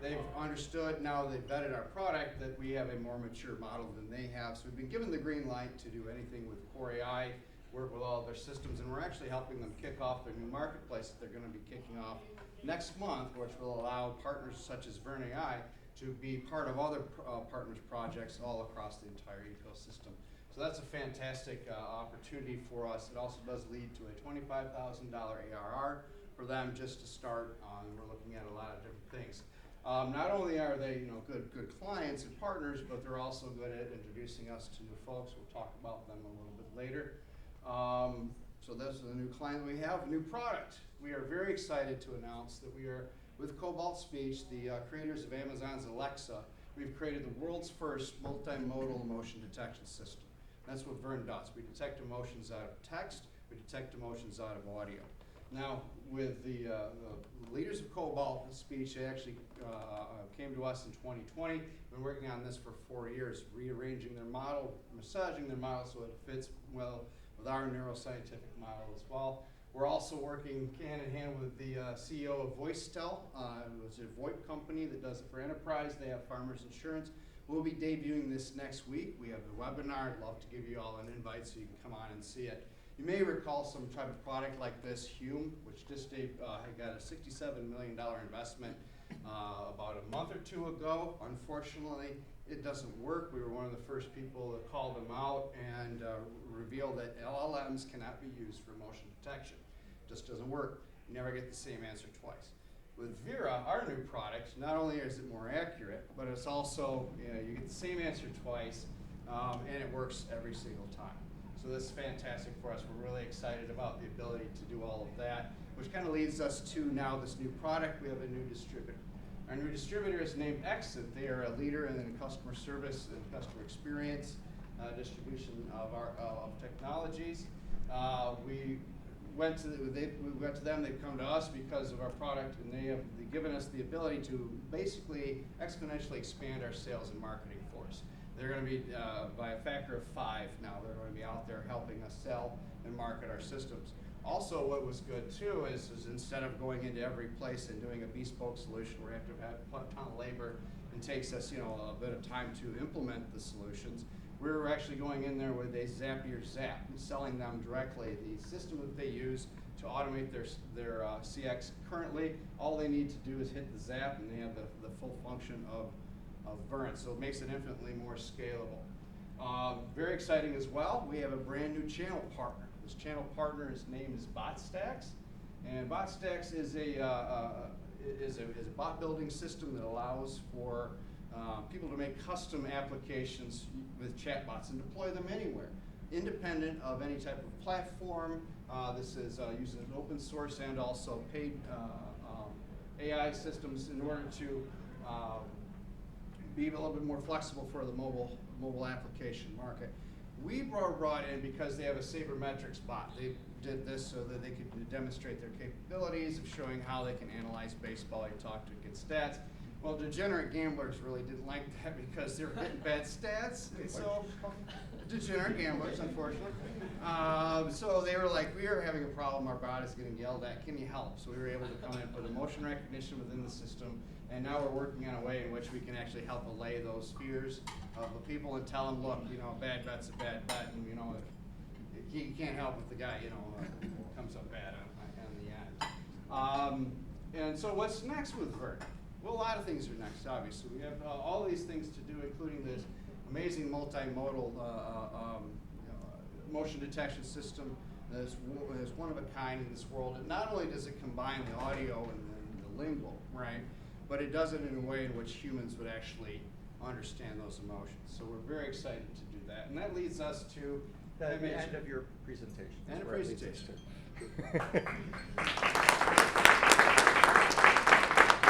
they've understood, now they've vetted our product, that we have a more mature model than they have. So we've been given the green light to do anything with Core AI, work with all of their systems, and we're actually helping them kick off their new marketplace that they're going to be kicking off next month, which will allow partners such as VERN AI to be part of other partners' projects all across the entire ecosystem. So that's a fantastic opportunity for us. It also does lead to a $25,000 ARR for them just to start. We're looking at a lot of different things. Not only are they good clients and partners, but they're also good at introducing us to new folks. We'll talk about them a little bit later. So this is the new client we have. New product. We are very excited to announce that we are, with Cobalt Speech, the creators of Amazon's Alexa, we've created the world's first multimodal emotion detection system. That's what VERN does. We detect emotions out of text, we detect emotions out of audio. Now, with the leaders of Cobalt Speech, they actually came to us in 2020. We've been working on this for 4 years, rearranging their model, massaging their model so it fits well with our neuroscientific model as well. We're also working hand in hand with the CEO of VoiceTel. It was a VoIP company that does it for enterprise. They have Farmers Insurance. We'll be debuting this next week. We have the webinar. I'd love to give you all an invite so you can come on and see it. You may recall some type of product like this, Hume, which just had got a $67 million investment about a month or two ago. Unfortunately, it doesn't work. We were one of the first people that called them out and revealed that LLMs cannot be used for emotion detection. It just doesn't work. You never get the same answer twice. With Vera, our new product, not only is it more accurate, but it's also, you get the same answer twice, and it works every single time. So this is fantastic for us. We're really excited about the ability to do all of that, which kind of leads us to now this new product. We have a new distributor. Our new distributor is named Exit. They are a leader in customer service and customer experience distribution of technologies. We went to them. They've come to us because of our product, and they've given us the ability to basically exponentially expand our sales and marketing force. They're going to be by a factor of 5 now. They're going to be out there helping us sell and market our systems. Also, what was good too is instead of going into every place and doing a bespoke solution where we have to put a ton of labor and takes us a bit of time to implement the solutions, we're actually going in there with a Zapier Zap and selling them directly the system that they use to automate their CX. Currently, all they need to do is hit the Zap and they have the full function of VERN, so it makes it infinitely more scalable. Very exciting as well, we have a brand new channel partner. This channel partner's name is BotStacks, and BotStacks is a bot building system that allows for people to make custom applications with chatbots and deploy them anywhere, independent of any type of platform. This is using open source and also paid AI systems in order to be a little bit more flexible for the mobile application market. We were brought in because they have a sabermetrics bot. They did this so that they could demonstrate their capabilities of showing how they can analyze baseball. You talk to get stats. Well, degenerate gamblers really didn't like that because they were getting bad stats. And so, degenerate gamblers, unfortunately. So they were like, we are having a problem. Our bot is getting yelled at. Can you help? So we were able to come in, put emotion recognition within the system, and now we're working on a way in which we can actually help allay those fears of the people and tell them, look, a bad bet's a bad bet, and you can't help if the guy, comes up bad on the end. And so what's next with VERN? Well, a lot of things are next, obviously. We have all these things to do, including this amazing multimodal motion detection system that is one of a kind in this world. And not only does it combine the audio and the lingual, right, but it does it in a way in which humans would actually understand those emotions. So we're very excited to do that. And that leads us to The end of your presentation. End of Where it leads us presentation. to.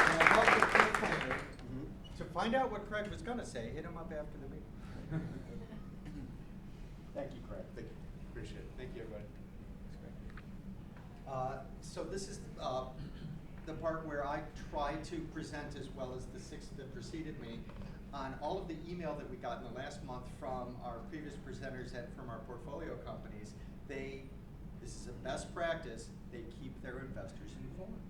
And I love the cliffhanger. To find out what Craig was going to say, hit him up after the meeting. Thank you, Craig. Thank you. Appreciate it. Thank you, everybody. So this is the part where I try to present, as well as the six that preceded me, on all of the email that we got in the last month from our previous presenters and from our portfolio companies. This is a best practice, they keep their investors informed.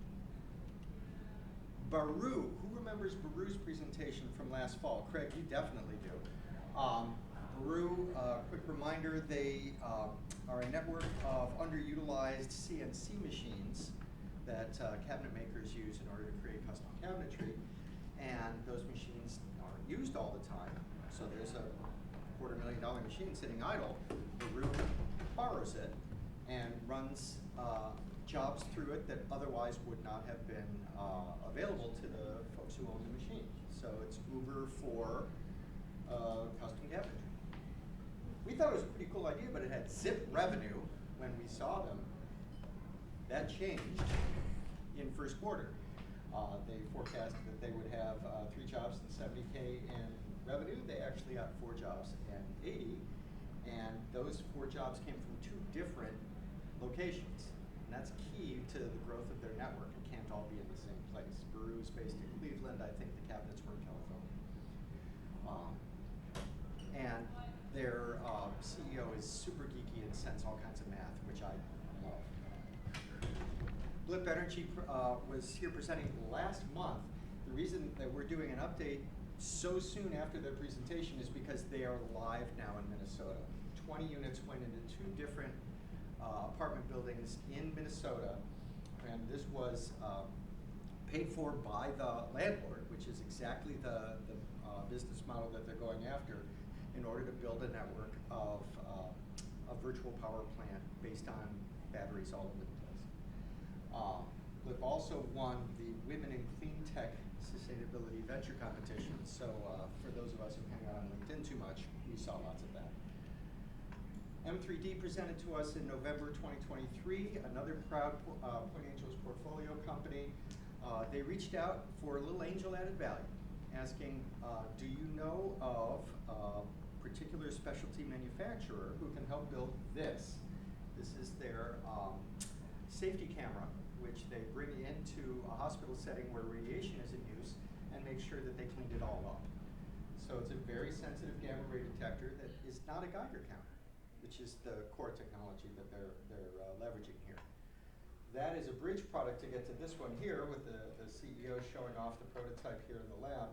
Baru, who remembers Baru's presentation from last fall? Craig, you definitely do. Baru, quick reminder, they are a network of underutilized CNC machines that cabinet makers use in order to create custom cabinetry. And those machines aren't used all the time. So there's a $250,000 machine sitting idle. Baru borrows it and runs jobs through it that otherwise would not have been available to the folks who own the machine. So it's Uber for custom cabinetry. We thought it was a pretty cool idea, but it had zip revenue when we saw them. That changed in first quarter. They forecast that they would have 3 jobs and $70K in revenue. They actually got 4 jobs and $80, and those 4 jobs came from 2 different locations. And that's key to the growth of their network. It can't all be in the same place. Baru is based in Cleveland. I think the cabinets were in California. And their CEO is super geeky and sends all kinds of math, which I love. BioEnergy was here presenting last month. The reason that we're doing an update so soon after their presentation is because they are live now in Minnesota. 20 units went into 2 different apartment buildings in Minnesota, and this was paid for by the landlord, which is exactly the business model that they're going after, in order to build a network of a virtual power plant based on batteries all over the place. We've also won the Women in Clean Tech Sustainability Venture Competition, so for those of us who hang out on LinkedIn too much, we saw lots of that. M3D presented to us in November 2023, another proud Point Angels portfolio company. They reached out for a little angel added value, asking, do you know of a particular specialty manufacturer who can help build this? This is their safety camera, which they bring into a hospital setting where radiation is in use and make sure that they cleaned it all up. So it's a very sensitive gamma ray detector that is not a Geiger counter, which is the core technology that they're leveraging here. That is a bridge product to get to this one here, with the CEO showing off the prototype here in the lab.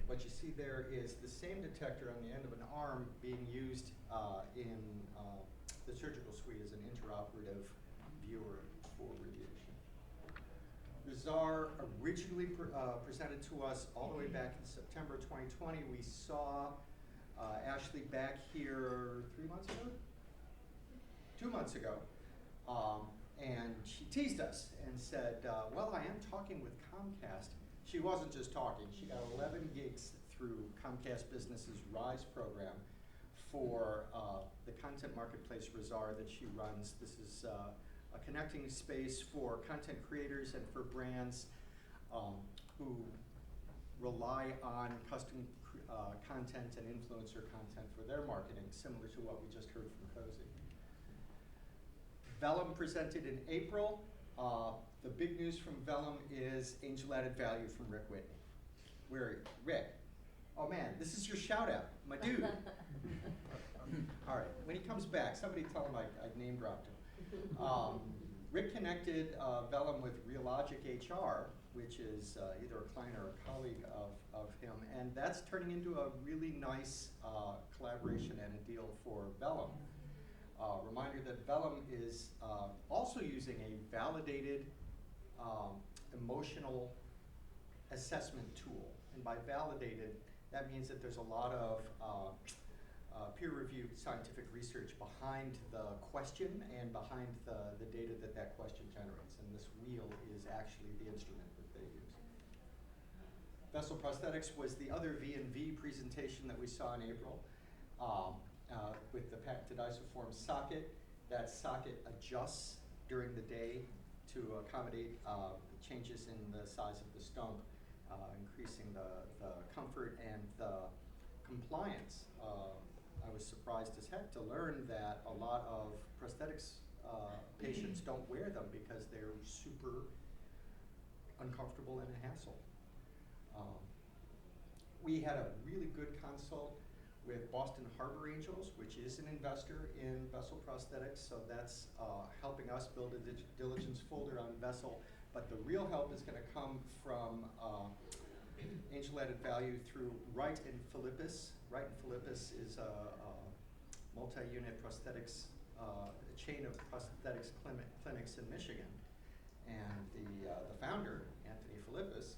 What you see there is the same detector on the end of an arm being used in the surgical suite as an interoperative viewer for radiation. Bizarre originally presented to us all the way back in September 2020. We saw Ashley back here 3 months ago? 2 months ago. And she teased us and said, well, I am talking with Comcast. She wasn't just talking. She got 11 gigs through Comcast Business's RISE program for the content marketplace Razar that she runs. This is a connecting space for content creators and for brands who rely on custom content and influencer content for their marketing, similar to what we just heard from Cozy. Vellum presented in April. The big news from Vellum is angel added value from Rick Whitney. Where are you? Rick. Oh man, this is your shout out, my dude. All right, when he comes back, somebody tell him I name dropped him. Rick connected Vellum with Realogic HR, which is either a client or a colleague of him, and that's turning into a really nice collaboration and a deal for Vellum. Reminder that Vellum is also using a validated emotional assessment tool. And by validated, that means that there's a lot of peer-reviewed scientific research behind the question and behind the data that that question generates. And this wheel is actually the instrument that they use. Vessel prosthetics was the other V&V presentation that we saw in April with the patented isoform socket. That socket adjusts during the day to accommodate changes in the size of the stump, increasing the comfort and the compliance. I was surprised as heck to learn that a lot of prosthetics patients don't wear them because they're super uncomfortable and a hassle. We had a really good consult with Boston Harbor Angels, which is an investor in Vessel Prosthetics, so that's helping us build a diligence folder on Vessel. But the real help is going to come from Angel Added Value through Wright and Philippus. Wright and Philippus is a multi-unit prosthetics, chain of prosthetics clinics in Michigan. And the founder, Anthony Philippus,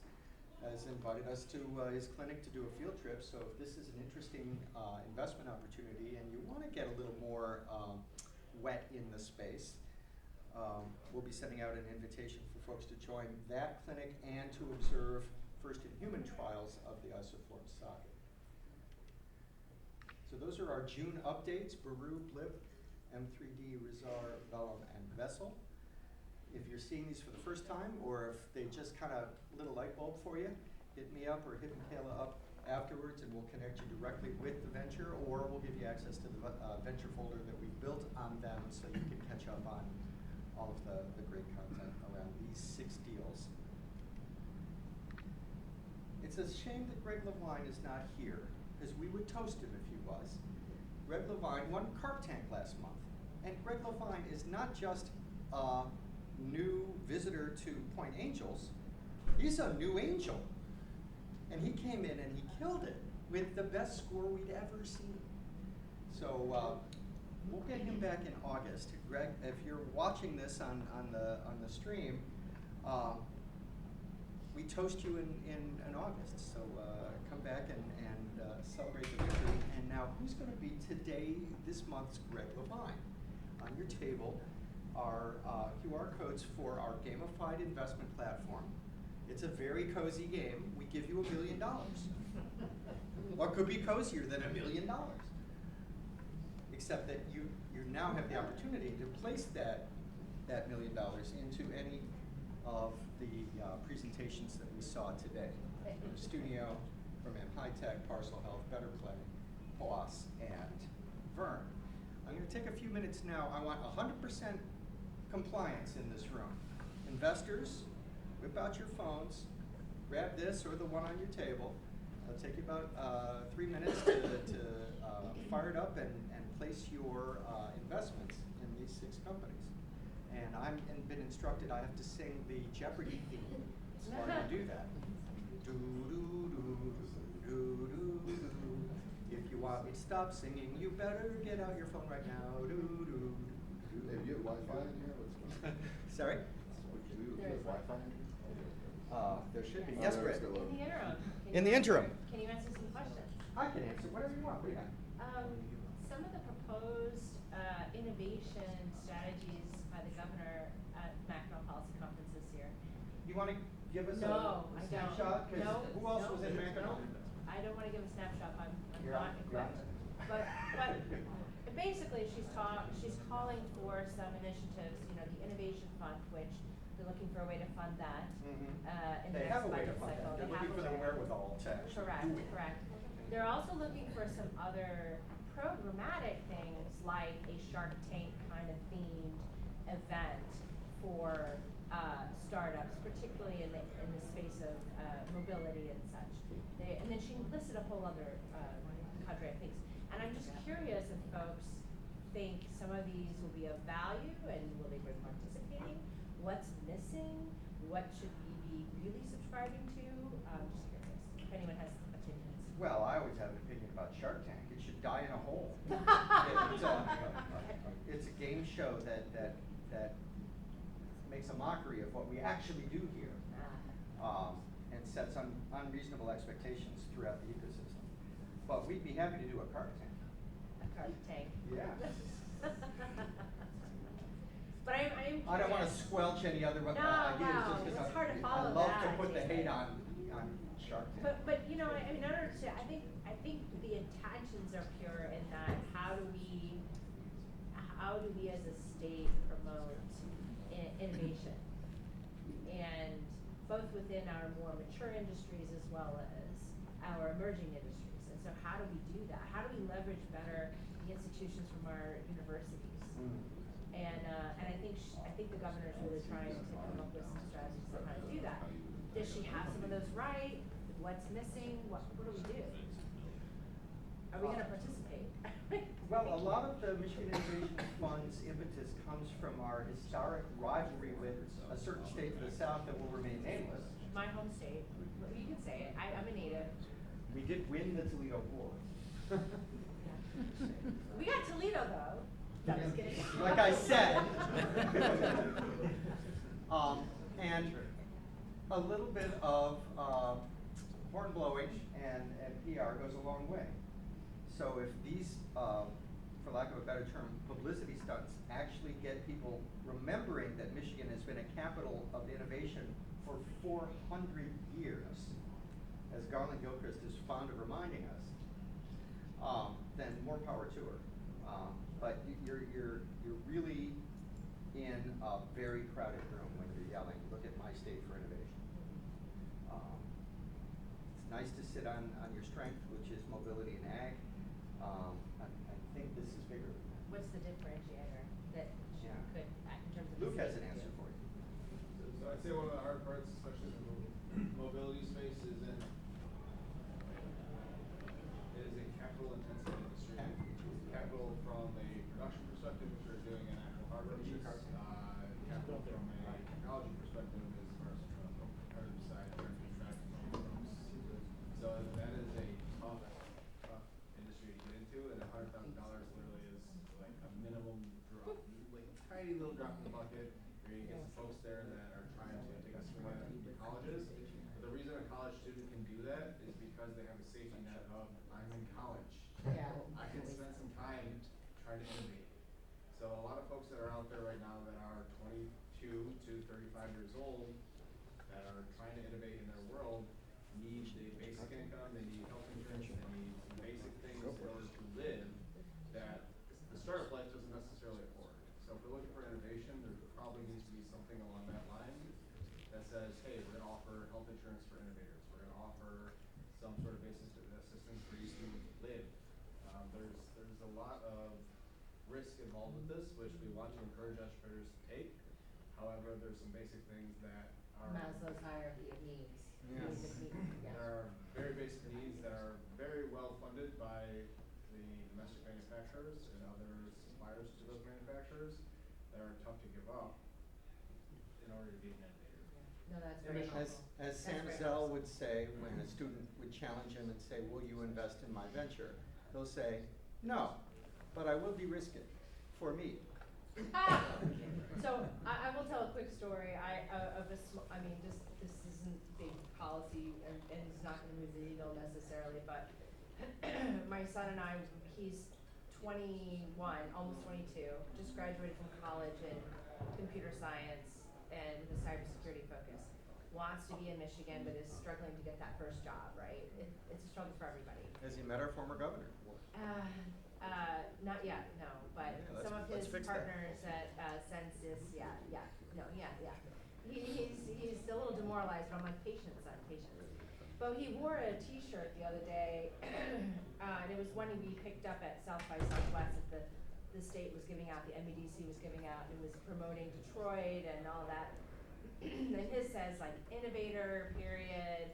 has invited us to his clinic to do a field trip. So if this is an interesting investment opportunity and you want to get a little more wet in the space, we'll be sending out an invitation for folks to join that clinic and to observe first-in-human trials of the isoform socket. So those are our June updates: Baru, Blip, M3D, Rizar, Vellum, and Vessel. If you're seeing these for the first time, or if they just kind of lit a light bulb for you, hit me up or hit Michaela up afterwards and we'll connect you directly with the venture, or we'll give you access to the venture folder that we built on them so you can catch up on all of the great content around these 6 deals. It's a shame that Greg Levine is not here, because we would toast him if he was. Greg Levine won Carp Tank last month. And Greg Levine is not just a new visitor to Pointe Angels, he's a new angel. And he came in and he killed it with the best score we'd ever seen. So we'll get him back in August. Greg, if you're watching this on the stream, we toast you in August. So come back and celebrate the victory. And now, who's going to be this month's Greg Levine? On your table are QR codes for our gamified investment platform. It's a very cozy game. We give you $1 million. What could be cozier than $1 million? Except that you now have the opportunity to place that $1 million into any of the presentations that we saw today. From Stunio, from AmHyTech, Parcel Health, BetterPlay, Poás, and VERN. I'm going to take a few minutes now. I want 100% compliance in this room. Investors, whip out your phones, grab this or the one on your table. It'll take you about 3 minutes to fire it up and place your investments in these 6 companies. And I've been instructed I have to sing the Jeopardy theme, so I'm going to do that. Do, do, do, do, do, do. If you want me to stop singing, you better get out your phone right now. Do, do, do, do. Hey, do you have Wi-Fi in here? What's going on? Sorry? Do you have Wi-Fi in here? There should be. Oh, Yes, there Brett. it's got low. In the interim. In the interim. Can you answer some questions? I can answer whatever you want. What do you got? Some of the proposed innovation strategies by the governor at Macro Policy Conference this year. You want to give us No, a I don't. snapshot? 'Cause No, who else no, was in Macro? no. I don't want to give a snapshot. I'm You're not on- equipped. you're on. But basically, she's calling for some initiatives. You know, the Innovation Fund, which they're looking for a way to fund that. In the They next have a way to budget fund cycle. that. They're They have looking for a the way. wherewithal to actually Correct, do it. correct. They're also looking for some other programmatic things like a Shark Tank kind of themed event for startups, particularly in the space of mobility and such. And then she listed a whole other cadre of things. And I'm just curious if folks think some of these will be of value and will they be participating? What's missing? What should we be really subscribing to? I'm just curious if anyone has opinions. Well, I always have an opinion about Shark Tank. It should die in a hole. It's a game show that makes a mockery of what we actually do here, and sets unreasonable expectations throughout the ecosystem. But we'd be happy to do a cart tank. A cart tank. Yeah. But I'm I don't want to curious. squelch any other No, ideas wow, just because it's hard to I follow love to that, put the hate David. on Shark Tank. But you know, I mean, I don't understand. I think the intentions are pure in that how do we as a state promote innovation, and both within our more mature industries as well as our emerging industries. And so how do we do that? How do we leverage better the institutions from our universities? And I think the governor's really trying to come up with some strategies on how to do that. Does she have some of those right? What's missing? What do we do? Are we going to participate? Well, a lot of the Michigan Innovation Fund's impetus comes from our historic rivalry with a certain state to the south that will remain nameless. My home state. You can say it. I'm a native. We did win the Toledo War. We got Toledo though. No, just kidding. Like I said. And a little bit of horn blowing and PR goes a long way. So if these, for lack of a better term, publicity stunts actually get people remembering that Michigan has been a capital of innovation for 400 years, as Garland Gilchrist is fond of reminding us, then more power to her. But you're really in a very crowded room when you're yelling, "Look at my state for innovation." It's nice to sit on your strength, which is mobility and ag. I think this is bigger than that. What's the differentiator that she could, in terms of? Luke has an answer for you. So I'd say one of the hard parts, especially in the mobility space, is it is a capital intensive industry. Capital from a production perspective, which we're doing an actual hardware piece. Capital from a technology perspective is from the competitive side, trying to attract folks. So that is a tough industry to get into, and $100,000 literally is like a minimum drop, like a tiny little drop in the bucket. Where you get some folks there that are trying to take a swing at the colleges. But the reason a college student can do that is because they have a safety net of, I'm in college. Yeah. I can spend some time trying to innovate. So a lot of folks that are out there right now that are 22 to 35 years old that are trying to innovate in their world need the basic income, they need health insurance, they need some basic things in order to live that the startup life doesn't necessarily afford. So if we're looking for innovation, there probably needs to be something along that line that says, hey, we're going to offer health insurance for innovators. We're going to offer some sort of basic assistance for you to live. There's a lot of risk involved with this, which we want to encourage entrepreneurs to take. However, there's some basic things that are Maslow's hierarchy of needs. Yes. Yeah. there are very basic needs that are very well funded by the domestic manufacturers and other suppliers to those manufacturers that are tough to give up in order to be an innovator. No, that's very helpful. As Sam That's very Zell helpful. would say when a student would challenge him and say, "Will you invest in my venture?" He'll say, "No, but I will de-risk it for me." So I will tell a quick story. This isn't big policy and it's not going to move the needle necessarily, but my son and I, he's 21, almost 22, just graduated from college in computer science and with a cybersecurity focus. Wants to be in Michigan, but is struggling to get that first job, right? It's a struggle for everybody. Has he met our former governor? Not yet, no, but Yeah, some of let's his fix that. partners at Census, yeah. He's a little demoralized, but I'm like, patience, son, patience. But he wore a t-shirt the other day, and it was one we picked up at South by Southwest that the state was giving out, the MEDC was giving out, and it was promoting Detroit and all that. And his says like innovator, period,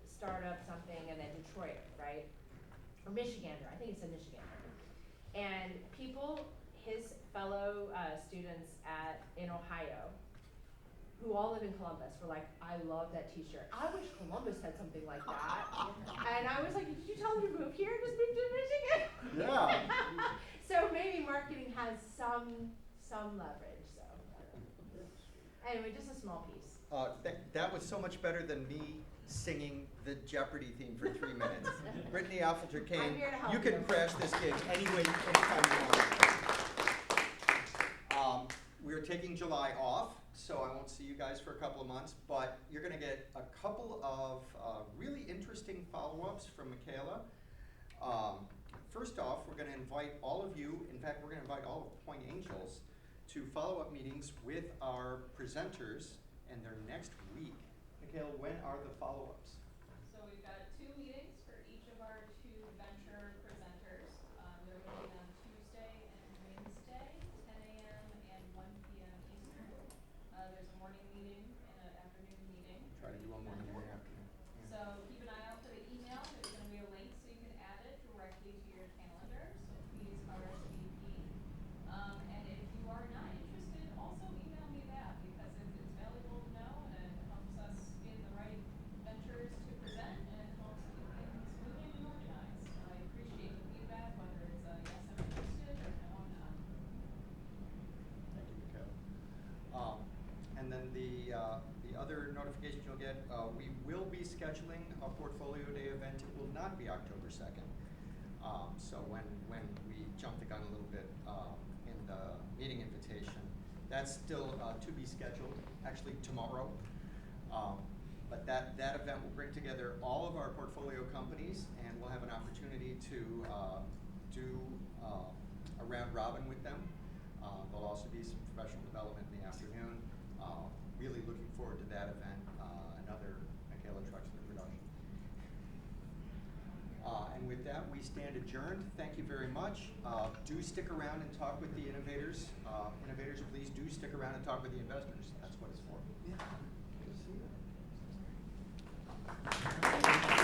startup something, and then Detroit, right? Or Michigander, I think it said Michigander. And people, his fellow students in Ohio, who all live in Columbus were like, I love that t-shirt. I wish Columbus had something like that. And I was like, did you tell them to move here? Just move to Michigan? Yeah. So maybe marketing has some leverage, so. Anyway, just a small piece. That was so much better than me singing the Jeopardy theme for 3 minutes. Brittany Alfinger came. I'm here to help You can you. crash this gig anytime you want. We're taking July off, so I won't see you guys for a couple of months, but you're gonna get a couple of really interesting follow-ups from Michaela. First off, we're gonna invite all of you, in fact, we're gonna invite all of Pointe Angels to follow-up meetings with our presenters in their next week. Michaela, when are the follow-ups? So we've got 2 meetings for each of our 2 venture presenters. They're going to be on Tuesday and Wednesday, 10 a.m. and 1 p.m. Eastern. There's a morning meeting and an afternoon meeting. Try to do one more in the afternoon. So keep an eye out for the email. There's going to be a link so you can add it directly to your calendar. So please RSVP. And if you are not interested, also email me that, because it's valuable to know and it helps us get the right ventures to present and it helps keep things moving and organized. So I appreciate the feedback, whether it's a yes, I'm interested, or no, I'm not. Thank you, Michaela. And then the other notification you'll get, we will be scheduling a portfolio day event. It will not be October 2nd. So when we jump the gun a little bit in the meeting invitation, that's still to be scheduled, actually tomorrow. But that event will bring together all of our portfolio companies, and we'll have an opportunity to do a round robin with them. There'll also be some professional development in the afternoon. Really looking forward to that event, another Michaela Truxler production. And with that, we stand adjourned. Thank you very much. Do stick around and talk with the innovators. Innovators, please do stick around and talk with the investors. That's what it's for. Yeah. Good to see you.